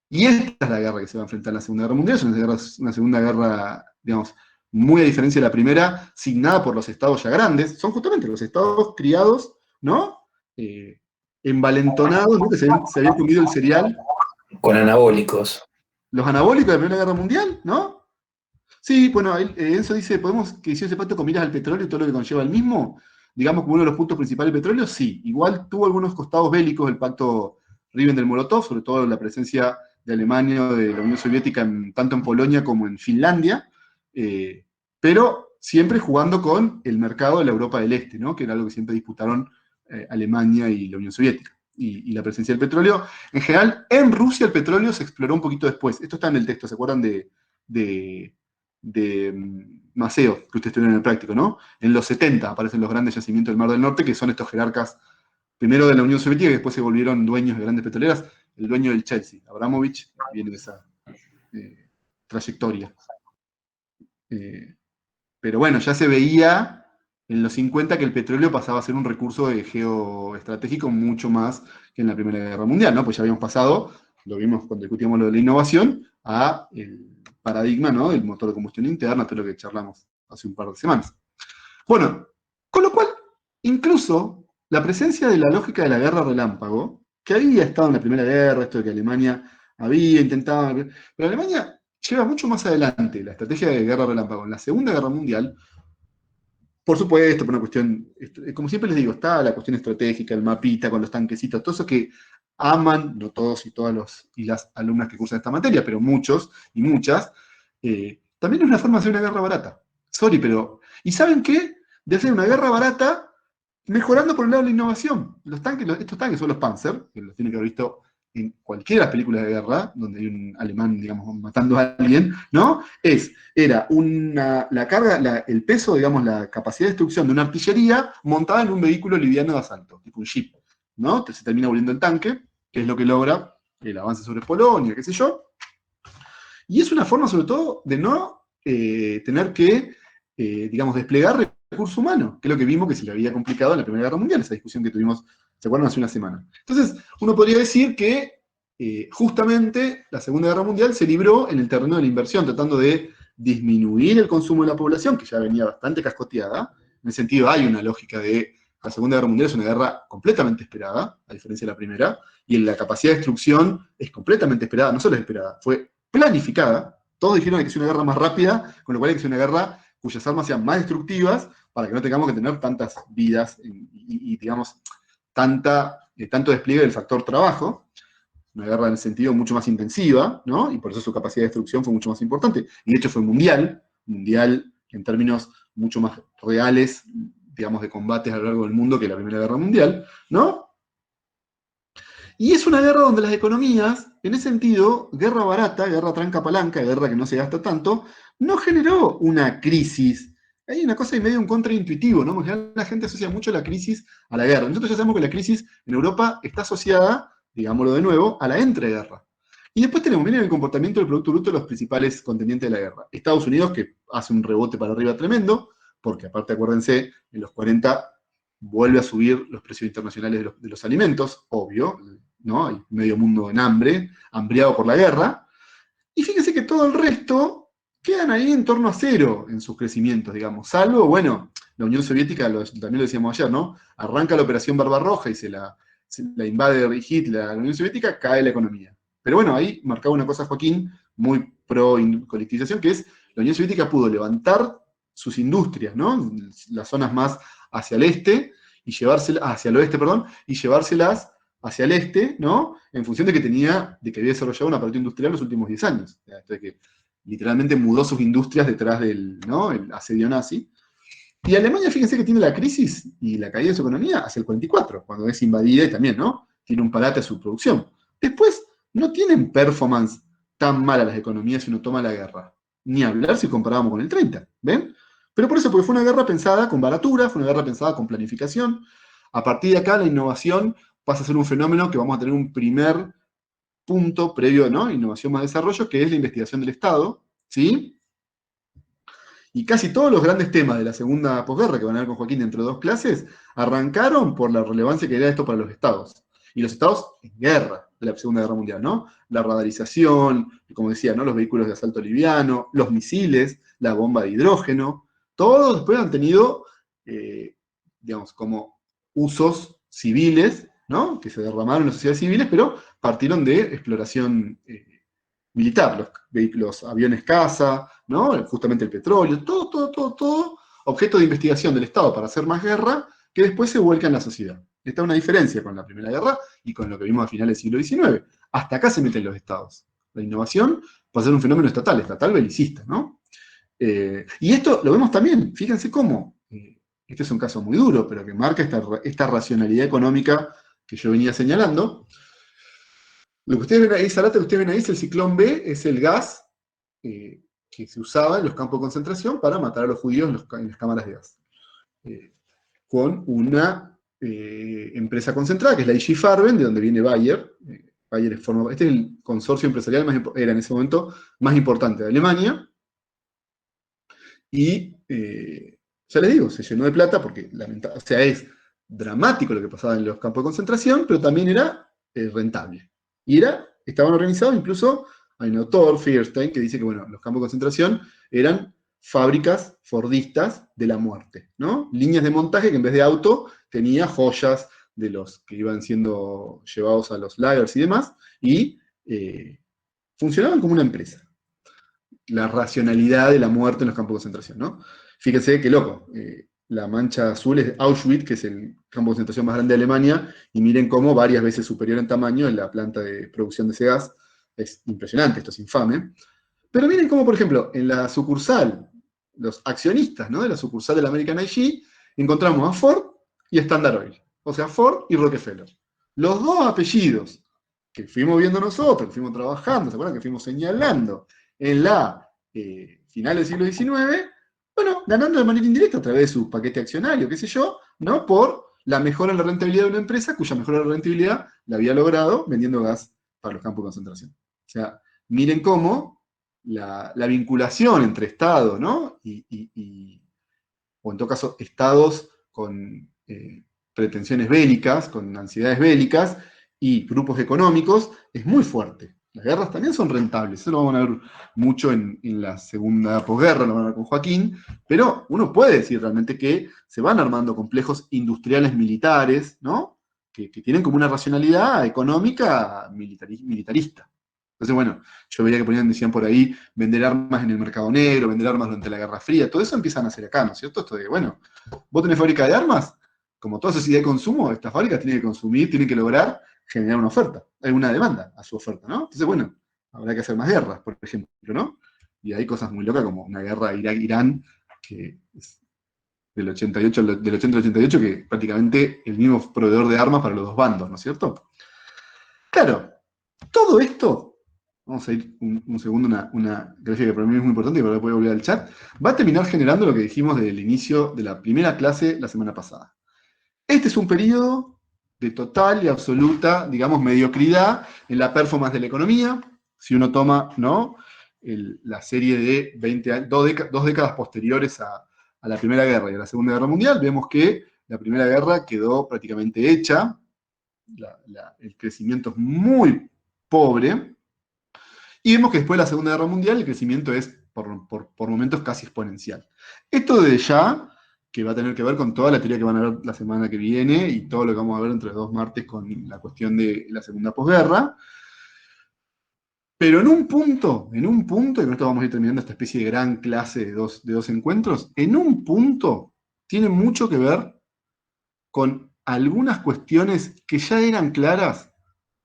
Y esta es la guerra que se va a enfrentar en la Segunda Guerra Mundial, es una Segunda Guerra, digamos, muy a diferencia de la primera, signada por los estados ya grandes, son justamente los estados criados, ¿no? Envalentonados, ¿no? Que se habían comido el cereal. Con anabólicos. Los anabólicos de la Primera Guerra Mundial, ¿no? Sí, bueno, Enzo dice, ¿podemos que hicieron ese pacto con miras al petróleo y todo lo que conlleva el mismo? Digamos, como uno de los puntos principales del petróleo, sí. Igual tuvo algunos costados bélicos el pacto Ribbentrop-Molotov, sobre todo la presencia de Alemania o de la Unión Soviética, tanto en Polonia como en Finlandia, pero siempre jugando con el mercado de la Europa del Este, ¿no? Que era algo que siempre disputaron Alemania y la Unión Soviética. Y la presencia del petróleo. En general, en Rusia el petróleo se exploró un poquito después. Esto está en el texto, ¿se acuerdan de Maceo, que ustedes tuvieron en el práctico, ¿no? En los 70 aparecen los grandes yacimientos del Mar del Norte, que son estos jerarcas, primero de la Unión Soviética, y después se volvieron dueños de grandes petroleras. El dueño del Chelsea, Abramovich, viene de esa trayectoria. Pero bueno, ya se veía en los 50 que el petróleo pasaba a ser un recurso geoestratégico mucho más que en la Primera Guerra Mundial, ¿no? Pues ya habíamos pasado, lo vimos cuando discutíamos lo de la innovación, a el paradigma, ¿no? Del motor de combustión interna, todo lo que charlamos hace un par de semanas. Bueno, con lo cual, incluso la presencia de la lógica de la guerra relámpago, que había estado en la Primera Guerra, esto de que Alemania había intentado, pero Alemania lleva mucho más adelante la estrategia de guerra relámpago. En la Segunda Guerra Mundial, por supuesto, por una cuestión, como siempre les digo, está la cuestión estratégica, el mapita con los tanquecitos, todo eso que aman, no todos y todas y las alumnas que cursan esta materia, pero muchos y muchas, también es una forma de hacer una guerra barata. Sorry, pero... ¿Y saben qué? De hacer una guerra barata mejorando por el lado de la innovación. Estos tanques son los Panzer, que los tienen que haber visto en cualquiera de las películas de guerra, donde hay un alemán, digamos, matando a alguien, ¿no? Era la carga, el peso, digamos, la capacidad de destrucción de una artillería montada en un vehículo liviano de asalto, tipo un jeep, ¿no? Entonces se termina volviendo el tanque, que es lo que logra el avance sobre Polonia, qué sé yo. Y es una forma, sobre todo, de no tener que, digamos, desplegar recurso humano, que es lo que vimos que se le había complicado en la Primera Guerra Mundial, esa discusión que tuvimos, ¿se acuerdan? Hace una semana. Entonces, uno podría decir que justamente la Segunda Guerra Mundial se libró en el terreno de la inversión, tratando de disminuir el consumo de la población, que ya venía bastante cascoteada. En ese sentido, hay una lógica de la Segunda Guerra Mundial es una guerra completamente esperada, a diferencia de la Primera, y en la capacidad de destrucción es completamente esperada, no solo es esperada, fue planificada. Todos dijeron que hay que ser una guerra más rápida, con lo cual hay que ser una guerra cuyas armas sean más destructivas, para que no tengamos que tener tantas vidas y digamos, tanto despliegue del factor trabajo. Una guerra en el sentido mucho más intensiva, ¿no? Y por eso su capacidad de destrucción fue mucho más importante. Y de hecho fue mundial en términos mucho más reales, digamos, de combates a lo largo del mundo que la Primera Guerra Mundial, ¿no? Y es una guerra donde las economías, en ese sentido, guerra barata, guerra tranca-palanca, guerra que no se gasta tanto, no generó una crisis. Hay una cosa y medio un contraintuitivo, ¿no? Porque la gente asocia mucho la crisis a la guerra. Nosotros ya sabemos que la crisis en Europa está asociada, digámoslo de nuevo, a la entreguerra. Y después miren el comportamiento del Producto Bruto de los principales contendientes de la guerra. Estados Unidos, que hace un rebote para arriba tremendo, porque aparte acuérdense, en los 40 vuelve a subir los precios internacionales de los alimentos, obvio, ¿no? Hay medio mundo en hambre, hambriado por la guerra, y fíjense que todo el resto quedan ahí en torno a cero en sus crecimientos, digamos, salvo, bueno, la Unión Soviética, también lo decíamos ayer, ¿no? Arranca la Operación Barbarroja y se la invade Hitler a la Unión Soviética, cae la economía. Pero bueno, ahí marcaba una cosa Joaquín, muy pro colectivización, que es la Unión Soviética pudo levantar sus industrias, ¿no? Las zonas más hacia el este, y llevárselas, hacia el oeste, perdón, y llevárselas hacia el este, ¿no? En función de que había desarrollado un aparato industrial en los últimos 10 años. Entonces, que literalmente mudó sus industrias detrás del, ¿no? El asedio nazi. Y Alemania, fíjense que tiene la crisis y la caída de su economía hacia el 44, cuando es invadida y también, ¿no? Tiene un parate a su producción. Después, no tienen performance tan mala las economías si uno toma la guerra. Ni hablar si comparábamos con el 30, ¿ven? Pero por eso, porque fue una guerra pensada con baratura, fue una guerra pensada con planificación. A partir de acá, la innovación pasa a ser un fenómeno que vamos a tener un primer punto previo, ¿no? Innovación más desarrollo, que es la investigación del Estado, ¿sí? Y casi todos los grandes temas de la segunda posguerra, que van a ver con Joaquín dentro de 2 clases, arrancaron por la relevancia que era esto para los estados. Y los estados en guerra. de la Segunda Guerra Mundial, ¿no? La radarización, como decía, ¿no? Los vehículos de asalto liviano, los misiles, la bomba de hidrógeno, todos después han tenido, digamos, como usos civiles, ¿no? Que se derramaron en las sociedades civiles, pero partieron de exploración militar, los aviones caza, ¿no? Justamente el petróleo, todo objeto de investigación del Estado para hacer más guerra, que después se vuelca en la sociedad. Esta es una diferencia con la Primera Guerra y con lo que vimos a finales del siglo XIX. Hasta acá se meten los estados. La innovación va a ser un fenómeno estatal belicista, ¿no? Y esto lo vemos también, fíjense cómo, este es un caso muy duro, pero que marca esta racionalidad económica que yo venía señalando. Lo que ustedes ven ahí, esa lata que ustedes ven ahí es el ciclón B, es el gas que se usaba en los campos de concentración para matar a los judíos en las cámaras de gas. Con una empresa concentrada, que es la IG Farben, de donde viene Bayer. Bayer este es el consorcio empresarial era en ese momento más importante de Alemania. Y ya les digo, se llenó de plata porque o sea, es dramático lo que pasaba en los campos de concentración, pero también era rentable. Y estaban organizados, incluso hay un autor, Feuerstein, que dice que bueno, los campos de concentración eran fábricas fordistas de la muerte, ¿no? Líneas de montaje que en vez de auto tenía joyas de los que iban siendo llevados a los lagers y demás, y funcionaban como una empresa. La racionalidad de la muerte en los campos de concentración, ¿no? Fíjense qué loco. La mancha azul es Auschwitz, que es el campo de concentración más grande de Alemania, y miren cómo varias veces superior en tamaño en la planta de producción de ese gas. Es impresionante, esto es infame. Pero miren cómo, por ejemplo, en la sucursal, los accionistas, ¿no? De la sucursal de la American IG, encontramos a Ford y Standard Oil. O sea, Ford y Rockefeller. Los dos apellidos que fuimos viendo nosotros, que fuimos trabajando, ¿se acuerdan? Que fuimos señalando en la final del siglo XIX, bueno, ganando de manera indirecta a través de su paquete accionario, qué sé yo, ¿no? Por la mejora en la rentabilidad de una empresa, cuya mejora en la rentabilidad la había logrado vendiendo gas para los campos de concentración. O sea, miren cómo la vinculación entre Estado, ¿no? O en todo caso, Estados con pretensiones bélicas, con ansiedades bélicas, y grupos económicos, es muy fuerte. Las guerras también son rentables, eso lo vamos a ver mucho en la segunda posguerra, lo van a ver con Joaquín, pero uno puede decir realmente que se van armando complejos industriales militares, ¿no? Que tienen como una racionalidad económica militarista. Entonces, bueno, yo veía que decían por ahí, vender armas en el mercado negro, vender armas durante la Guerra Fría, todo eso empiezan a hacer acá, ¿no es cierto? Esto de, bueno, vos tenés fábrica de armas, como toda sociedad de consumo, estas fábricas tienen que consumir, tienen que lograr generar una oferta, una demanda a su oferta, ¿no? Entonces, bueno, habrá que hacer más guerras, por ejemplo, ¿no? Y hay cosas muy locas como una guerra Irak-Irán, que es del 80 al 88, que prácticamente el mismo proveedor de armas para los dos bandos, ¿no es cierto? Claro, todo esto, vamos a ir un segundo, una gráfica que para mí es muy importante y para después volver al chat, va a terminar generando lo que dijimos desde el inicio de la primera clase la semana pasada. Este es un periodo de total y absoluta, digamos, mediocridad en la performance de la economía. Si uno toma, ¿no? La serie de dos décadas posteriores a la Primera Guerra y a la Segunda Guerra Mundial, vemos que la Primera Guerra quedó prácticamente hecha, el crecimiento es muy pobre, y vemos que después de la Segunda Guerra Mundial el crecimiento es por momentos casi exponencial. Esto desde ya, que va a tener que ver con toda la teoría que van a ver la semana que viene y todo lo que vamos a ver entre los 2 martes con la cuestión de la segunda posguerra. Pero en un punto, y con esto vamos a ir terminando esta especie de gran clase de dos encuentros, en un punto tiene mucho que ver con algunas cuestiones que ya eran claras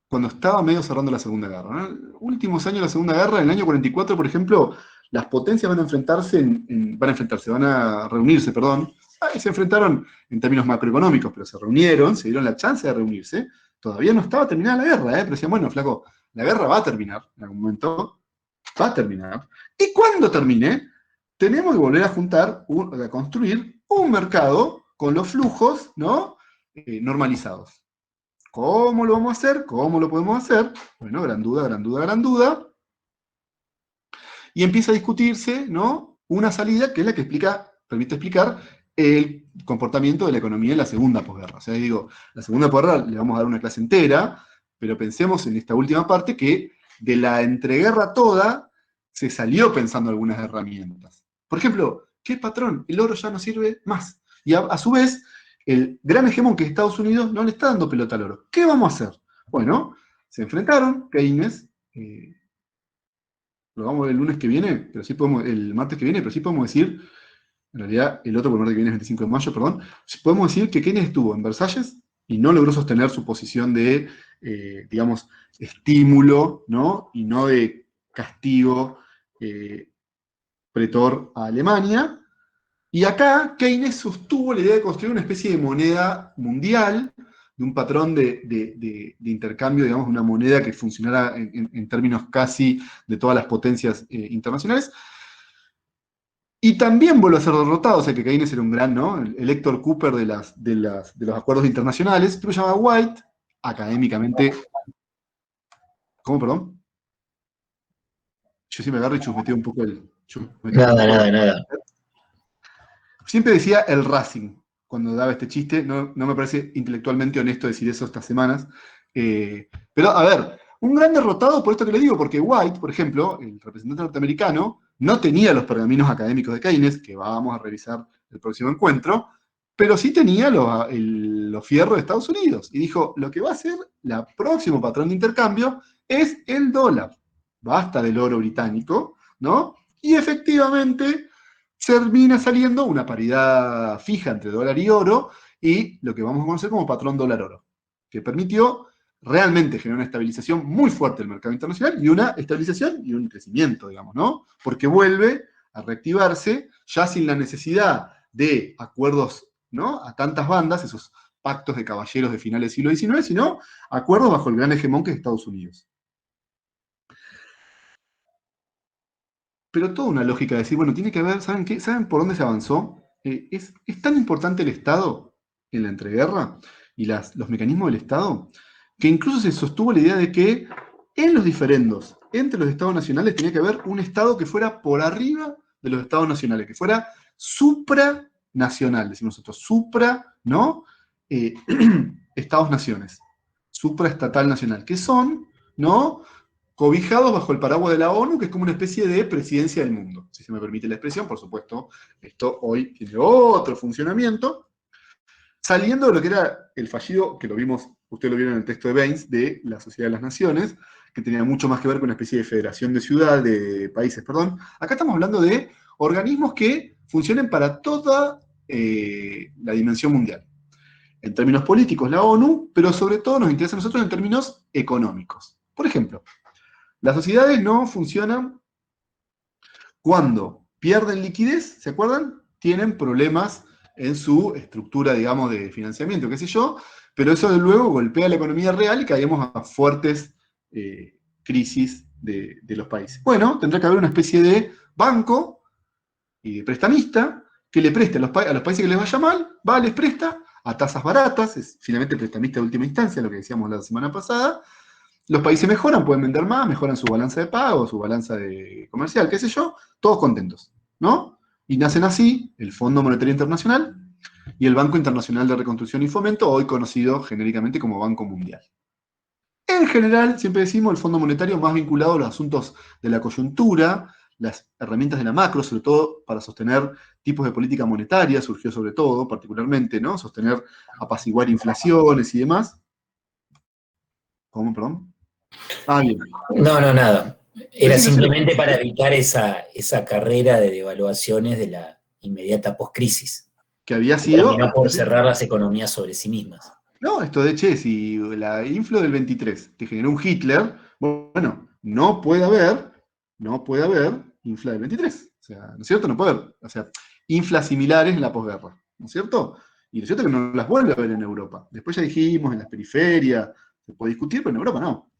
cuando estaba medio cerrando la Segunda Guerra, ¿no? En los últimos años de la Segunda Guerra, en el año 44, por ejemplo, las potencias van a reunirse, perdón. Se enfrentaron en términos macroeconómicos, pero se reunieron, se dieron la chance de reunirse. Todavía no estaba terminada la guerra, pero decían, bueno, flaco, la guerra va a terminar en algún momento, va a terminar. Y cuando termine, tenemos que volver a construir un mercado con los flujos, ¿no? Normalizados. ¿Cómo lo vamos a hacer? ¿Cómo lo podemos hacer? Bueno, gran duda, gran duda, gran duda. Y empieza a discutirse, ¿no? Una salida que es la que permite explicar el comportamiento de la economía en la segunda posguerra. O sea, digo, la segunda posguerra le vamos a dar una clase entera, Pero pensemos en esta última parte que de la entreguerra toda se salió pensando algunas herramientas. Por ejemplo, ¿qué patrón? El oro ya no sirve más. Y a su vez, el gran hegemón que es Estados Unidos no le está dando pelota al oro. ¿Qué vamos a hacer? Bueno, se enfrentaron Keynes, lo vamos a ver el lunes que viene, pero sí podemos, el martes que viene, pero sí podemos decir, en realidad el otro, por el martes que viene es 25 de mayo, perdón, podemos decir que Keynes estuvo en Versalles y no logró sostener su posición de, digamos, estímulo, ¿no? Y no de castigo pretor a Alemania. Y acá Keynes sostuvo la idea de construir una especie de moneda mundial, de un patrón de intercambio, digamos, una moneda que funcionara en términos casi de todas las potencias internacionales. Y también vuelve a ser derrotado, o sea que Keynes era un gran, ¿no? El Héctor Cooper de los acuerdos internacionales, pero llama White, académicamente. ¿Cómo, perdón? Yo sí me agarro y chusmeteo un poco el. Nada. Siempre decía el Racing cuando daba este chiste, no me parece intelectualmente honesto decir eso estas semanas. Pero, a ver, un gran derrotado por esto que le digo, porque White, por ejemplo, el representante norteamericano, no tenía los pergaminos académicos de Keynes, que vamos a revisar el próximo encuentro, pero sí tenía los fierros de Estados Unidos. Y dijo, lo que va a ser el próximo patrón de intercambio es el dólar. Basta del oro británico, ¿no? Y efectivamente termina saliendo una paridad fija entre dólar y oro, y lo que vamos a conocer como patrón dólar-oro, que permitió realmente generar una estabilización muy fuerte del mercado internacional y una estabilización y un crecimiento, digamos, ¿no? Porque vuelve a reactivarse ya sin la necesidad de acuerdos, ¿no? A tantas bandas, esos pactos de caballeros de finales del siglo XIX, sino acuerdos bajo el gran hegemón que es Estados Unidos. Pero toda una lógica de decir, bueno, tiene que haber, ¿saben qué? ¿Saben por dónde se avanzó? Es tan importante el Estado en la entreguerra y los mecanismos del Estado, que incluso se sostuvo la idea de que en los diferendos entre los Estados nacionales tenía que haber un Estado que fuera por arriba de los Estados nacionales, que fuera supranacional, decimos nosotros, supra, ¿no? Estados-naciones, supraestatal nacional, que son, ¿no? Cobijados bajo el paraguas de la ONU, que es como una especie de presidencia del mundo, si se me permite la expresión. Por supuesto, esto hoy tiene otro funcionamiento, saliendo de lo que era el fallido, que lo vimos, ustedes lo vieron en el texto de Baines, de la Sociedad de las Naciones, que tenía mucho más que ver con una especie de federación de países, perdón. Acá estamos hablando de organismos que funcionen para toda la dimensión mundial. En términos políticos, la ONU, pero sobre todo nos interesa a nosotros en términos económicos. Por ejemplo, las sociedades no funcionan cuando pierden liquidez, ¿se acuerdan? Tienen problemas en su estructura, digamos, de financiamiento, qué sé yo, pero eso de luego golpea la economía real y caemos a fuertes crisis de los países. Bueno, tendrá que haber una especie de banco y de prestamista que le preste a los países que les vaya mal, va, les presta a tasas baratas, es finalmente prestamista de última instancia, lo que decíamos la semana pasada. Los países mejoran, pueden vender más, mejoran su balanza de pago, su balanza comercial, qué sé yo, todos contentos, ¿no? Y nacen así el Fondo Monetario Internacional y el Banco Internacional de Reconstrucción y Fomento, hoy conocido genéricamente como Banco Mundial. En general, siempre decimos, el Fondo Monetario más vinculado a los asuntos de la coyuntura, las herramientas de la macro, sobre todo para sostener tipos de política monetaria, surgió sobre todo, particularmente, ¿no? Sostener, apaciguar inflaciones y demás. ¿Cómo, perdón? Bien. No, nada. Era simplemente para evitar esa carrera de devaluaciones de la inmediata postcrisis. Que había sido. Terminó por cerrar las economías sobre sí mismas. No, esto de che, si la inflo del 23 te generó un Hitler, bueno, no puede haber infla del 23. O sea, ¿no es cierto? No puede haber. O sea, inflas similares en la posguerra, ¿no es cierto? Y lo cierto es que no las vuelve a ver en Europa. Después ya dijimos, en las periferias, se puede discutir, pero en Europa no.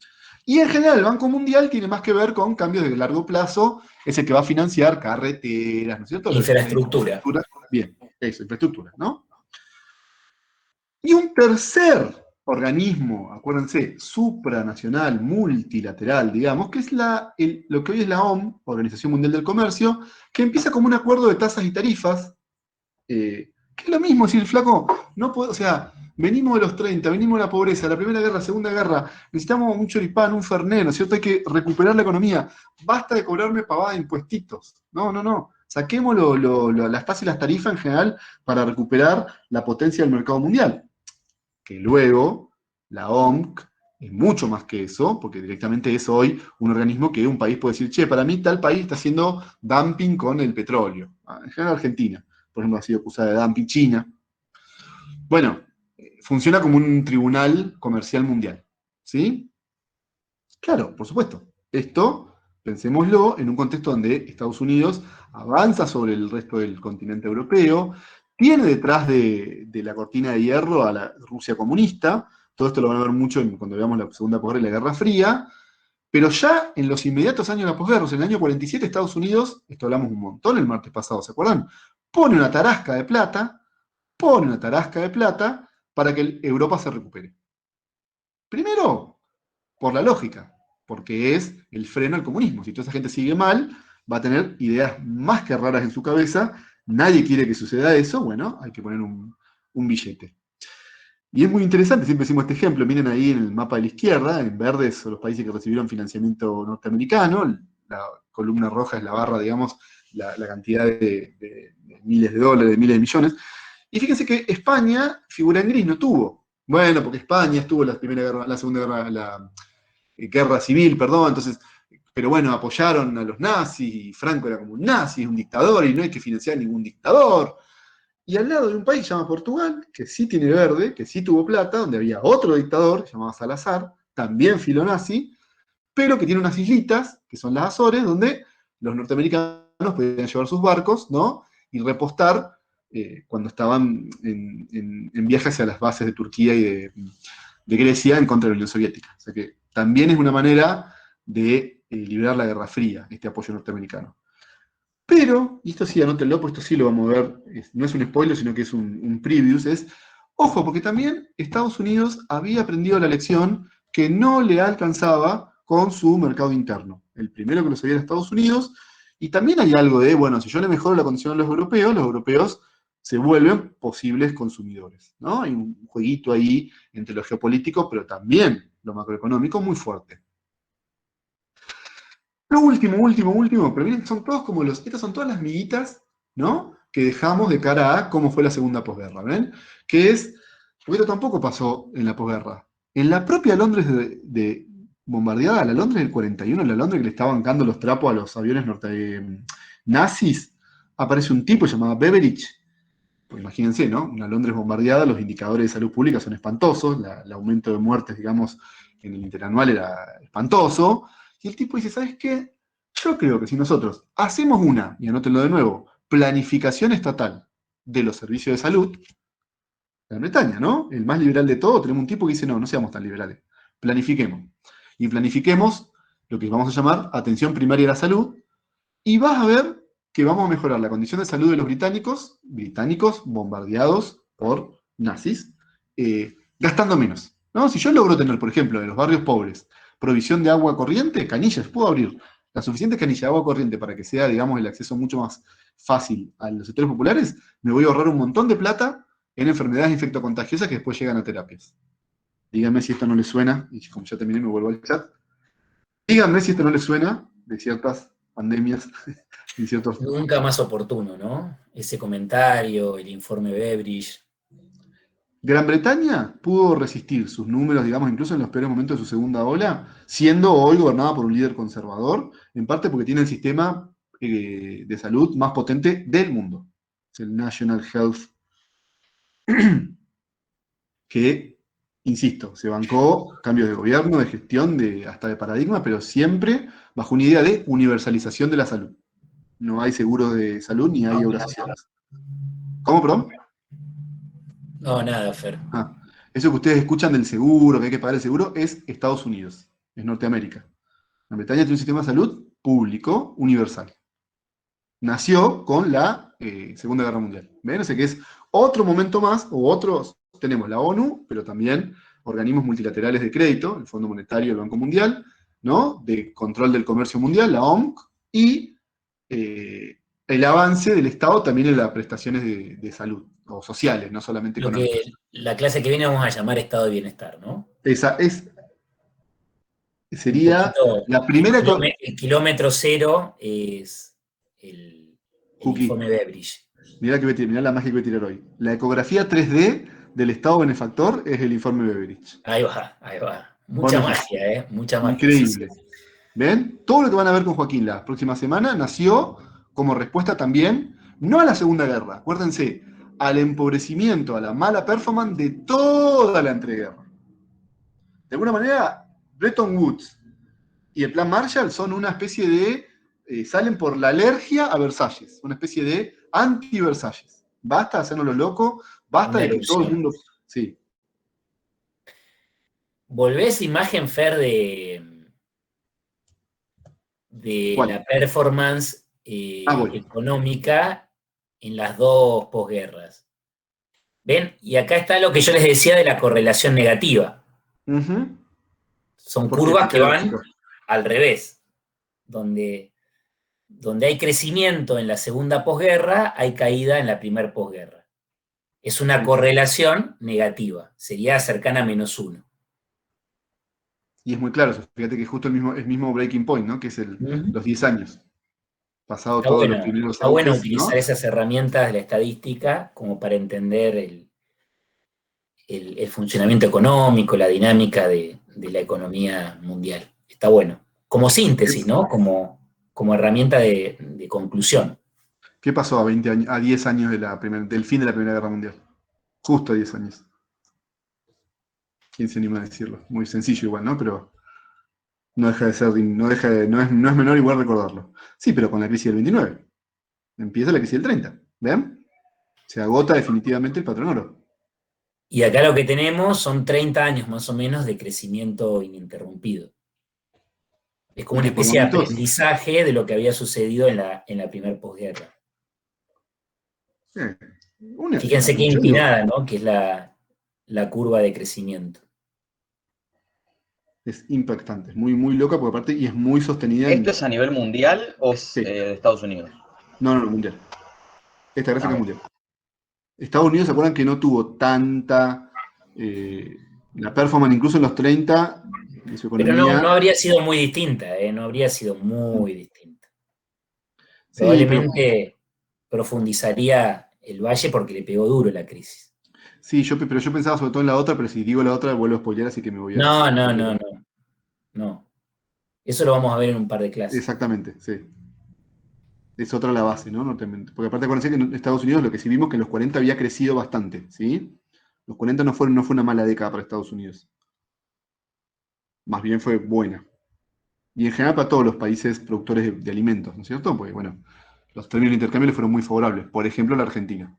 Y en general el Banco Mundial tiene más que ver con cambios de largo plazo, es el que va a financiar carreteras, ¿no es cierto? Infraestructura. Bien, eso, infraestructura, ¿no? Y un tercer organismo, acuérdense, supranacional, multilateral, digamos, que es lo que hoy es la OMC, Organización Mundial del Comercio, que empieza como un acuerdo de tasas y tarifas Que es lo mismo, si el flaco no puede, o sea, venimos de los 30, venimos de la pobreza, la Primera Guerra, Segunda Guerra, necesitamos un choripán, un fernet, ¿no es cierto? Hay que recuperar la economía. Basta de cobrarme pavada de impuestitos. No. Saquemos las tasas y las tarifas en general para recuperar la potencia del mercado mundial. Que luego la OMC es mucho más que eso, porque directamente es hoy un organismo que un país puede decir, che, para mí tal país está haciendo dumping con el petróleo. En general Argentina, por ejemplo, ha sido acusada de dumping China. Bueno, funciona como un tribunal comercial mundial, ¿sí? Claro, por supuesto. Esto, pensémoslo, en un contexto donde Estados Unidos avanza sobre el resto del continente europeo, tiene detrás de la cortina de hierro a la Rusia comunista, todo esto lo van a ver mucho cuando veamos la segunda posguerra y la Guerra Fría, pero ya en los inmediatos años de la posguerra, en el año 47, Estados Unidos, esto hablamos un montón el martes pasado, ¿se acuerdan? Pone una tarasca de plata para que Europa se recupere. Primero, por la lógica, porque es el freno al comunismo. Si toda esa gente sigue mal, va a tener ideas más que raras en su cabeza, nadie quiere que suceda eso, bueno, hay que poner un billete. Y es muy interesante, siempre decimos este ejemplo, miren ahí en el mapa de la izquierda, en verde son los países que recibieron financiamiento norteamericano, la columna roja es la barra, digamos, la cantidad de miles de dólares, de miles de millones. Y fíjense que España figura en gris, no tuvo. Bueno, porque España estuvo en la Segunda Guerra, la Guerra Civil, perdón, entonces, pero bueno, apoyaron a los nazis, y Franco era como un nazi, un dictador, y no hay que financiar a ningún dictador. Y al lado de un país llamado Portugal, que sí tiene verde, que sí tuvo plata, donde había otro dictador, llamado Salazar, también filonazi, pero que tiene unas islitas, que son las Azores, donde los norteamericanos podían llevar sus barcos, ¿no? Y repostar cuando estaban en viaje hacia las bases de Turquía y de Grecia en contra de la Unión Soviética. O sea que también es una manera de liberar la Guerra Fría, este apoyo norteamericano. Pero, y esto sí, anótenlo, pues esto sí lo vamos a ver, no es un spoiler, sino que es un preview, es, ojo, porque también Estados Unidos había aprendido la lección que no le alcanzaba con su mercado interno. El primero que lo sabía era Estados Unidos, y también hay algo de, bueno, si yo le mejoro la condición a los europeos se vuelven posibles consumidores, ¿no? Hay un jueguito ahí entre lo geopolítico, pero también lo macroeconómico muy fuerte. Lo último, pero miren, son todos como estas son todas las miguitas, ¿no? Que dejamos de cara a cómo fue la segunda posguerra, ¿ven? Que es, porque esto tampoco pasó en la posguerra. En la propia Londres de bombardeada, la Londres del 41, la Londres que le estaba bancando los trapos a los aviones nazis, aparece un tipo llamado Beveridge. Pues imagínense, ¿no? Una Londres bombardeada, los indicadores de salud pública son espantosos, el aumento de muertes, digamos, en el interanual era espantoso. Y el tipo dice, ¿sabes qué? Yo creo que si nosotros hacemos y anótenlo de nuevo, planificación estatal de los servicios de salud, Gran Bretaña, ¿no? El más liberal de todo, tenemos un tipo que dice, no seamos tan liberales, planifiquemos. Y planifiquemos lo que vamos a llamar atención primaria a la salud, y vas a ver que vamos a mejorar la condición de salud de los británicos bombardeados por nazis, gastando menos, ¿no? Si yo logro tener, por ejemplo, en los barrios pobres, provisión de agua corriente, canillas, puedo abrir la suficiente canilla de agua corriente para que sea, digamos, el acceso mucho más fácil a los sectores populares, me voy a ahorrar un montón de plata en enfermedades infectocontagiosas que después llegan a terapias. Díganme si esto no les suena, y como ya terminé me vuelvo al chat. Díganme si esto no les suena de ciertas pandemias y ciertos... Nunca más oportuno, ¿no? Ese comentario, el informe Beveridge. Gran Bretaña pudo resistir sus números, digamos, incluso en los peores momentos de su segunda ola, siendo hoy gobernada por un líder conservador, en parte porque tiene el sistema de salud más potente del mundo. Es el National Health, que, insisto, se bancó cambios de gobierno, de gestión, hasta de paradigma, pero siempre bajo una idea de universalización de la salud. No hay seguros de salud ni hay obras sociales. ¿Cómo, perdón? No, nada, Fer. Eso que ustedes escuchan del seguro, que hay que pagar el seguro, es Estados Unidos, es Norteamérica. Gran Bretaña tiene un sistema de salud público, universal. Nació con la Segunda Guerra Mundial. ¿Ven? O sea que es otro momento más, o otros, tenemos la ONU, pero también organismos multilaterales de crédito, el Fondo Monetario, el Banco Mundial, ¿no? De control del comercio mundial, la OMC, y el avance del Estado también en las prestaciones de salud. o sociales, no solamente Lo económicas. que la clase que viene vamos a llamar estado de bienestar, ¿no? Esa Un sería poquito, la primera... el kilómetro cero es el Cookie, informe Beveridge. mirá la magia que voy a tirar hoy. La ecografía 3D del estado benefactor es el informe Beveridge. Ahí va, ahí va. Por Mucha ejemplo, magia, ¿eh? Mucha magia. Sí, sí. increíble. ¿Ven? Todo lo que van a ver con Joaquín la próxima semana nació como respuesta también, no a la Segunda Guerra, acuérdense, al empobrecimiento, a la mala performance de toda la entreguerra. De alguna manera, Bretton Woods y el Plan Marshall son una especie de, salen por la alergia a Versalles, una especie de anti-Versalles. Basta de hacernos lo loco, basta Una de que todo el erupción. mundo... Sí. ¿Volvés imagen, Fer, de ¿Cuál? la performance Voy. económica en las dos posguerras? ¿Ven? Y acá está lo que yo les decía de la correlación negativa. Uh-huh. Son Porque curvas que van chicos, al revés. Donde hay crecimiento en la segunda posguerra, hay caída en la primera posguerra. Es una correlación negativa. Sería cercana a -1. y es muy claro eso. Fíjate que es justo el mismo breaking point, ¿no? Que es los 10 años. Pasado todos los primeros Está bueno auges, ¿no? utilizar esas herramientas de la estadística como para entender el funcionamiento económico, la dinámica de la economía mundial. Está bueno. Como síntesis, ¿no? Como herramienta de conclusión. ¿Qué pasó a 20 años, a 10 años del fin de la Primera Guerra Mundial? Justo 10 años. ¿Quién se anima a decirlo? Muy sencillo igual, ¿no? Pero no deja de ser, no es menor igual recordarlo. Sí, pero con la crisis del 29. Empieza la crisis del 30. ¿Ven? Se agota definitivamente el patrón oro. Y acá lo que tenemos son 30 años más o menos de crecimiento ininterrumpido. Es como Y una que por especie de momentos... aprendizaje de lo que había sucedido en la primera posguerra. Fíjense qué yo digo, empinada, ¿no? Que es la curva de crecimiento. es impactante, es muy, muy loca, porque aparte, y es muy sostenida ¿Esto es a nivel mundial o es Sí. de Estados Unidos? No, mundial. Esta gráfica es Bien. mundial. Estados Unidos, ¿se acuerdan que no tuvo tanta... la performance incluso en los 30 de su Pero economía... no habría sido muy distinta, ¿eh? No habría sido muy distinta. Sí, Probablemente profundizaría el valle porque le pegó duro la crisis. sí, pero yo pensaba sobre todo en la otra, pero si digo la otra vuelvo a spoilear, así que me voy a... No. Eso lo vamos a ver en un par de clases. Exactamente, sí. Es otra la base, ¿no? Porque aparte acuérdense que en Estados Unidos lo que sí vimos que en los 40 había crecido bastante, ¿sí? Los 40 no fue una mala década para Estados Unidos. Más bien fue buena. Y en general para todos los países productores de alimentos, ¿no es cierto? Porque, bueno, los términos de intercambio le fueron muy favorables. Por ejemplo, la Argentina.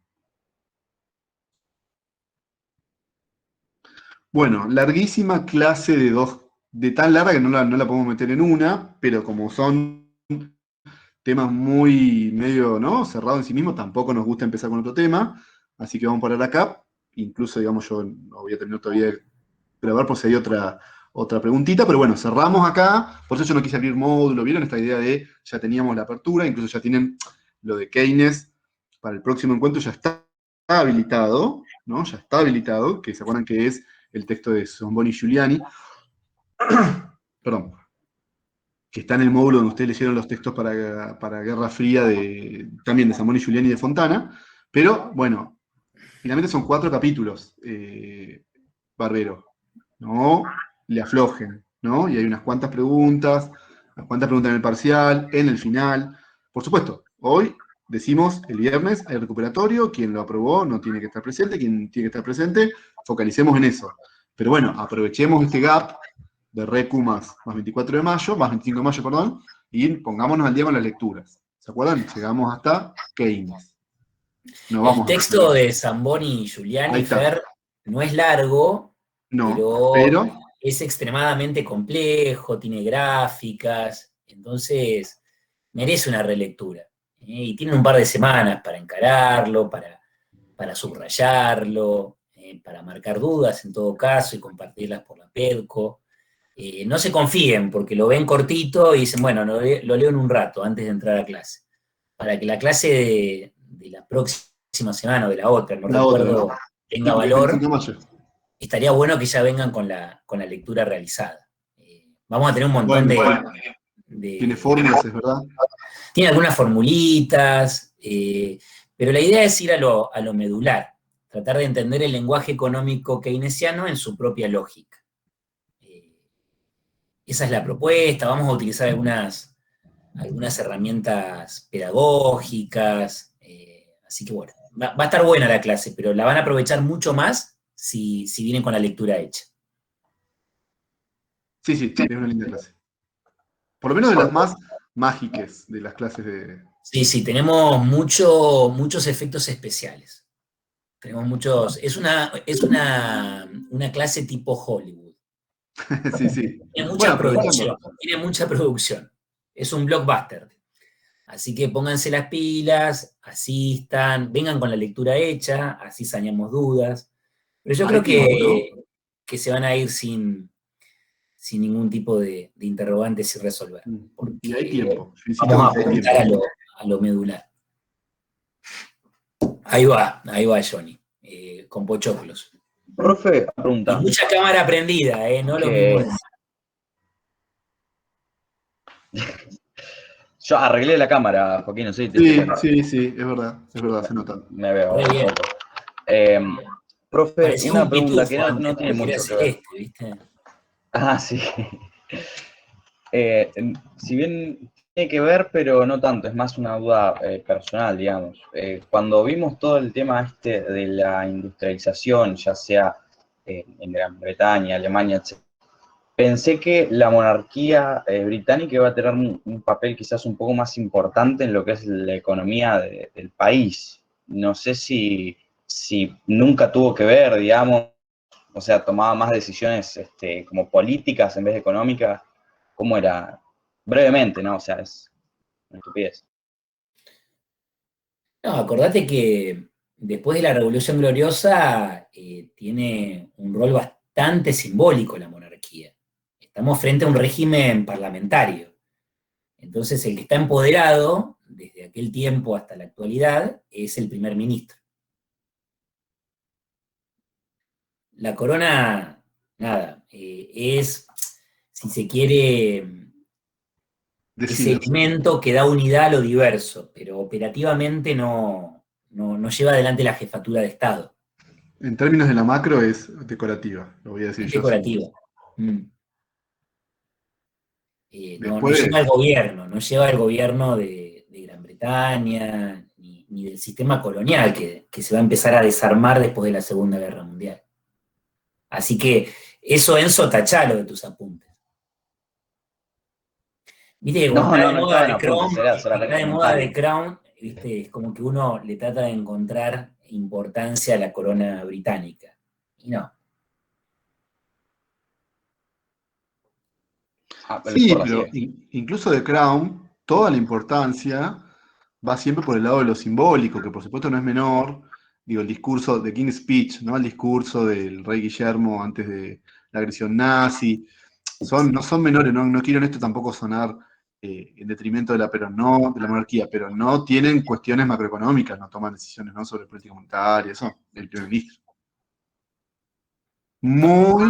Bueno, larguísima clase de tan larga que no la podemos meter en una, pero como son temas muy medio, ¿no? Cerrados en sí mismos, tampoco nos gusta empezar con otro tema, así que vamos a parar acá. Incluso, digamos, yo no voy a terminar todavía de grabar por si hay otra preguntita, pero bueno, cerramos acá, por eso yo no quise abrir módulo, ¿vieron? Esta idea de ya teníamos la apertura, incluso ya tienen lo de Keynes para el próximo encuentro, ya está habilitado, ¿no? Ya está habilitado, que se acuerdan que es el texto de Zamboni y Giuliani, perdón, que está en el módulo donde ustedes leyeron los textos para Guerra Fría también de Zamboni, Giuliani y de Fontana, pero bueno, finalmente son 4 capítulos, Barbero, no le aflojen, ¿no? Y hay unas cuantas preguntas en el parcial, en el final. Por supuesto, hoy decimos el viernes hay recuperatorio, quien lo aprobó no tiene que estar presente, quien tiene que estar presente, focalicemos en eso. Pero bueno, aprovechemos este gap de Recu más 24 de mayo, más 25 de mayo, perdón, y pongámonos al día con las lecturas. ¿Se acuerdan? Llegamos hasta Keynes. No El vamos a texto de Zamboni y Giuliani, Ahí está. Fer, no es largo, No, pero es extremadamente complejo, tiene gráficas, entonces merece una relectura. Y tiene un par de semanas para encararlo, para subrayarlo, para marcar dudas en todo caso y compartirlas por la PEDCO. No se confíen porque lo ven cortito y dicen, bueno, lo leo en un rato antes de entrar a clase. Para que la clase de la próxima próxima semana o de la otra, no La otra, recuerdo ¿no? tenga Sí, porque es valor. 25 de mayo. Estaría bueno que ya vengan con la lectura realizada. Vamos a tener un montón Bueno, tiene de... fórmulas, es verdad. Tiene algunas formulitas, pero la idea es ir a lo medular, tratar de entender el lenguaje económico keynesiano en su propia lógica. Esa es la propuesta, vamos a utilizar algunas herramientas pedagógicas, así que bueno, va a estar buena la clase, pero la van a aprovechar mucho más si vienen con la lectura hecha. Sí, es una linda clase. Por lo menos de las más mágicas de las clases de... Sí, tenemos muchos efectos especiales. Tenemos muchos. Es una clase tipo Hollywood. Sí. Tiene Bueno, mucha aprovechando. producción. Tiene mucha producción. Es un blockbuster. Así que pónganse las pilas, asistan, vengan con la lectura hecha, así saneamos dudas. Pero yo Hay creo tiempo, ¿no? que se van a ir sin ningún tipo de interrogantes sin resolver. Y hay Porque tiempo. Yo insisto vamos con a que hay apuntar tiempo. a lo medular. Ahí va Johnny, con pochoclos. Profe, Y pregunta. mucha cámara prendida, no lo mismo. Que yo arreglé la cámara, Joaquín, no sé si te diste cuenta. Sí, es verdad, se nota. Me veo Re un bien. poco. Profe, Parecía una un pregunta pitufo que antes, no tiene porque era mucho que ver. celeste, ¿viste? Ah, sí. Si bien tiene que ver, pero no tanto, es más una duda personal, digamos. Cuando vimos todo el tema de la industrialización, ya sea en Gran Bretaña, Alemania, etc., pensé que la monarquía británica iba a tener un papel quizás un poco más importante en lo que es la economía del país. No sé si nunca tuvo que ver, digamos, o sea, tomaba más decisiones como políticas en vez de económicas. ¿Cómo era? Brevemente, ¿no? O sea, es una estupidez. No, acordate que después de la Revolución Gloriosa tiene un rol bastante simbólico la monarquía. Estamos frente a un régimen parlamentario. Entonces, el que está empoderado desde aquel tiempo hasta la actualidad es el primer ministro. La corona, nada, es, si se quiere, ese Decinos. elemento que da unidad a lo diverso, pero operativamente no lleva adelante la jefatura de Estado. En términos de la macro es decorativa, lo voy a decir Es yo sin... decorativa. Mm. No Después lleva al gobierno, no lleva al gobierno de Gran Bretaña, ni del sistema colonial que se va a empezar a desarmar después de la Segunda Guerra Mundial. Así que eso, Enzo, tachalo de tus apuntes. Viste que cuando está de No moda estaba en The apuntes, Crown, era solamente comentario. viste, es como que uno le trata de encontrar importancia a la corona británica. Y no. Ah, pero Sí, por pero sigue. incluso de Crown, toda la importancia va siempre por el lado de lo simbólico, que por supuesto no es menor. Digo, el discurso de King's Speech, ¿no? El discurso del rey Guillermo antes de la agresión nazi. No son menores, no quiero en esto tampoco sonar en detrimento de de la monarquía, pero no tienen cuestiones macroeconómicas, no toman decisiones, ¿no? Sobre política monetaria, eso, el primer ministro. Muy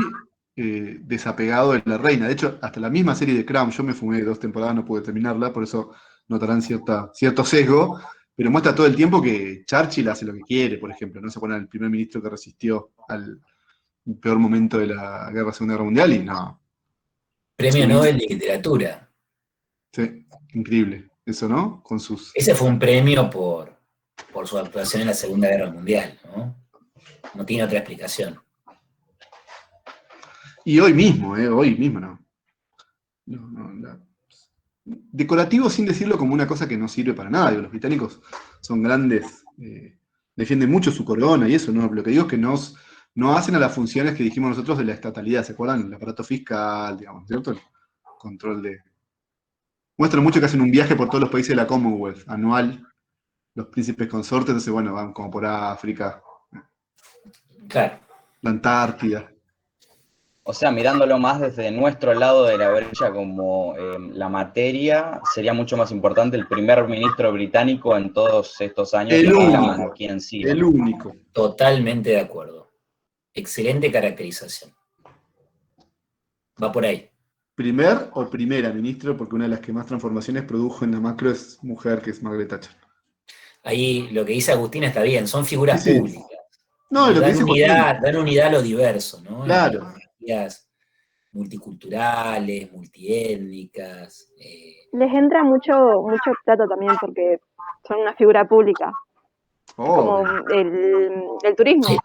desapegado de la reina. De hecho, hasta la misma serie de Crown, yo me fumé 2 temporadas, no pude terminarla, por eso notarán cierto sesgo, pero muestra todo el tiempo que Churchill hace lo que quiere, por ejemplo, no se pone al primer ministro que resistió al peor momento de la Segunda Guerra Mundial y no. Premio Nobel de Literatura. Sí, increíble. Eso, ¿no? Con sus... Ese fue un premio por su actuación en la Segunda Guerra Mundial, ¿no? No tiene otra explicación. Y hoy mismo, ¿no? Decorativo sin decirlo como una cosa que no sirve para nada. Digo, los británicos son grandes, defienden mucho su corona y eso, ¿no? Lo que digo es que no hacen a las funciones que dijimos nosotros de la estatalidad, ¿se acuerdan? El aparato fiscal, digamos, ¿cierto? El control de... Muestran mucho que hacen un viaje por todos los países de la Commonwealth anual, los príncipes consortes, entonces, bueno, van como por África, Claro. la Antártida. O sea, mirándolo más desde nuestro lado de la brecha como la materia, sería mucho más importante el primer ministro británico en todos estos años El que la único, monarquía en sí, el ¿no? único. Totalmente de acuerdo. Excelente caracterización. Va por ahí. Primer o primera ministro, porque una de las que más transformaciones produjo en la macro es mujer, que es Margaret Thatcher. Ahí lo que dice Agustina está bien, son Sí, figuras sí. públicas. No, lo que dice Joaquín, Dan unidad a lo diverso, ¿no? En claro. monarquías multiculturales, multiétnicas. Les entra mucho plato también porque son una figura pública. Es como Obvio. el turismo, Sí,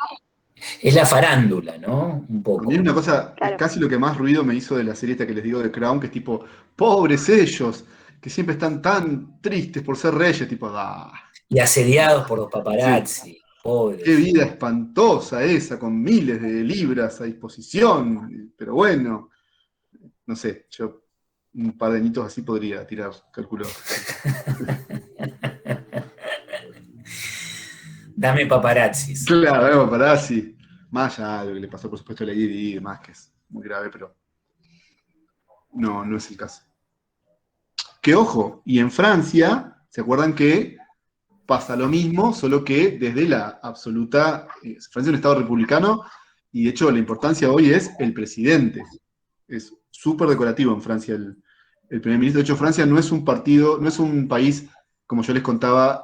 es la farándula, ¿no? Un A mí es poco. una cosa, es claro. casi lo que más ruido me hizo de la serie esta que les digo de Crown, que es tipo, pobres ellos, que siempre están tan tristes por ser reyes, tipo, ah, Y asediados por los sí, paparazzi, qué pobres. vida espantosa esa, con miles de libras a disposición, pero bueno, no sé, yo un par de añitos así podría tirar, calculo. Dame paparazzis. Claro, para así, más allá de lo que le pasó por supuesto a Lady Di y demás, que es muy grave, pero no, no es el caso. Que ojo, y en Francia, ¿se acuerdan que pasa lo mismo, solo que desde la absoluta, Francia es un Estado republicano, y de hecho la importancia hoy es el presidente. Es súper decorativo en Francia el primer ministro. De hecho, Francia no es un partido, no es un país, como yo les contaba,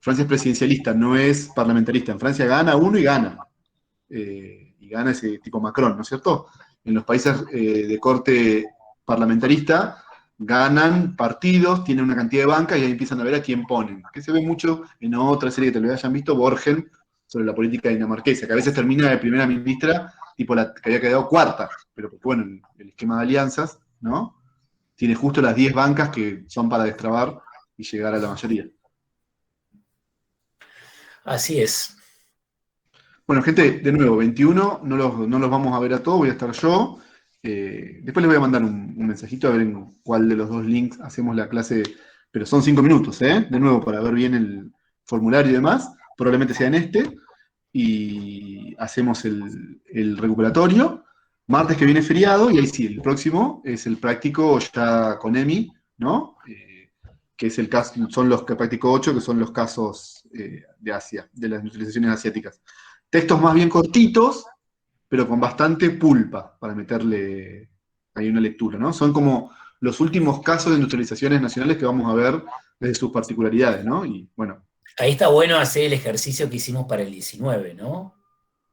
Francia es presidencialista, no es parlamentarista. En Francia gana uno y gana. Y gana ese tipo Macron, ¿no es cierto? En los países de corte parlamentarista ganan partidos, tienen una cantidad de bancas y ahí empiezan a ver a quién ponen. Que se ve mucho en otra serie que te lo hayan visto, Borgen, sobre la política dinamarquesa, que a veces termina de primera ministra, tipo la que había quedado cuarta, pero porque, bueno, el esquema de alianzas, ¿no? Tiene justo las 10 bancas que son para destrabar y llegar a la mayoría. Así es. Bueno, gente, de nuevo, 21, no los vamos a ver a todos, voy a estar yo. Después les voy a mandar un mensajito a ver en cuál de los dos links hacemos la clase, pero son 5 minutos, ¿eh? De nuevo, para ver bien el formulario y demás, probablemente sea en este, y hacemos el recuperatorio. Martes que viene feriado, y ahí sí, el próximo es el práctico ya con EMI, ¿no? Que es el caso, son los que practicó 8, que son los casos de Asia, de las industrializaciones asiáticas. Textos más bien cortitos, pero con bastante pulpa para meterle ahí una lectura, ¿no? Son como los últimos casos de industrializaciones nacionales que vamos a ver desde sus particularidades, ¿no? Y bueno, Ahí está bueno hacer el ejercicio que hicimos para el 19, ¿no? lo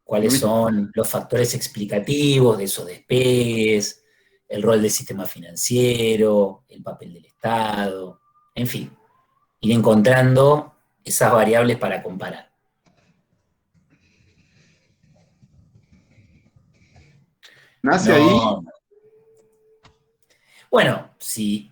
Cuáles mismo. son los factores explicativos de esos despegues, el rol del sistema financiero, el papel del Estado, en fin, ir encontrando esas variables para comparar. Nace ahí, No, bueno, si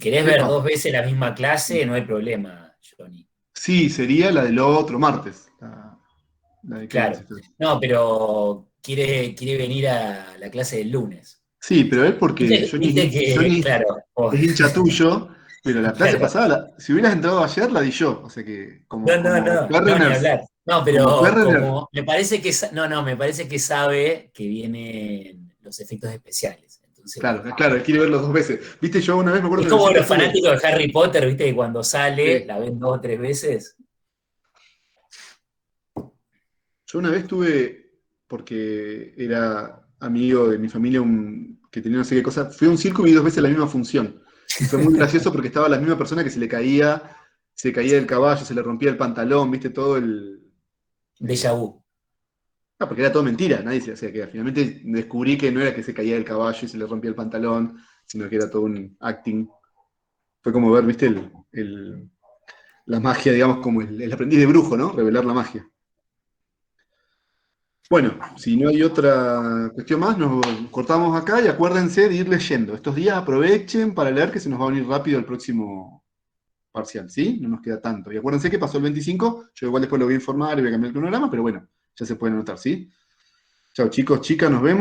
querés ver epa, 2 veces la misma clase, no hay problema, Johnny. sí, sería la del otro martes, la de Claro. Keynes. No, pero quiere venir a la clase del lunes. Sí, pero es porque Viste que, Johnny claro, es hincha tuyo, pero la clase claro. pasada, si hubieras entrado ayer, la di yo. O sea que, No, no, no, no, ni hablar. No, Como pero Ferrener, como me parece que, no, me parece que sabe que vienen los efectos especiales. Entonces, claro, claro, él quiere verlo 2 veces. Viste, yo una vez me acuerdo es que en el como centro los estuve. fanáticos de Harry Potter, viste, que cuando sale Sí. la ven 2 o 3 veces. Yo una vez tuve, porque era amigo de mi familia que tenía no sé qué cosa, fui a un circo y vi 2 veces la misma función. Y fue muy gracioso porque estaba la misma persona que se caía del caballo, se le rompía el pantalón, viste, todo Déjà eh, vu. porque era todo mentira, nadie se hacía que finalmente descubrí que no era que se caía del caballo y se le rompía el pantalón, sino que era todo un acting. Fue como ver, viste, la magia, digamos, como el aprendiz de brujo, ¿no? Revelar la magia. Bueno, si no hay otra cuestión más, nos cortamos acá y acuérdense de ir leyendo. Estos días aprovechen para leer que se nos va a venir rápido el próximo parcial, ¿sí? No nos queda tanto. Y acuérdense que pasó el 25, yo igual después lo voy a informar y voy a cambiar el cronograma, pero bueno, ya se pueden anotar, ¿sí? Chao chicos, chicas, nos vemos.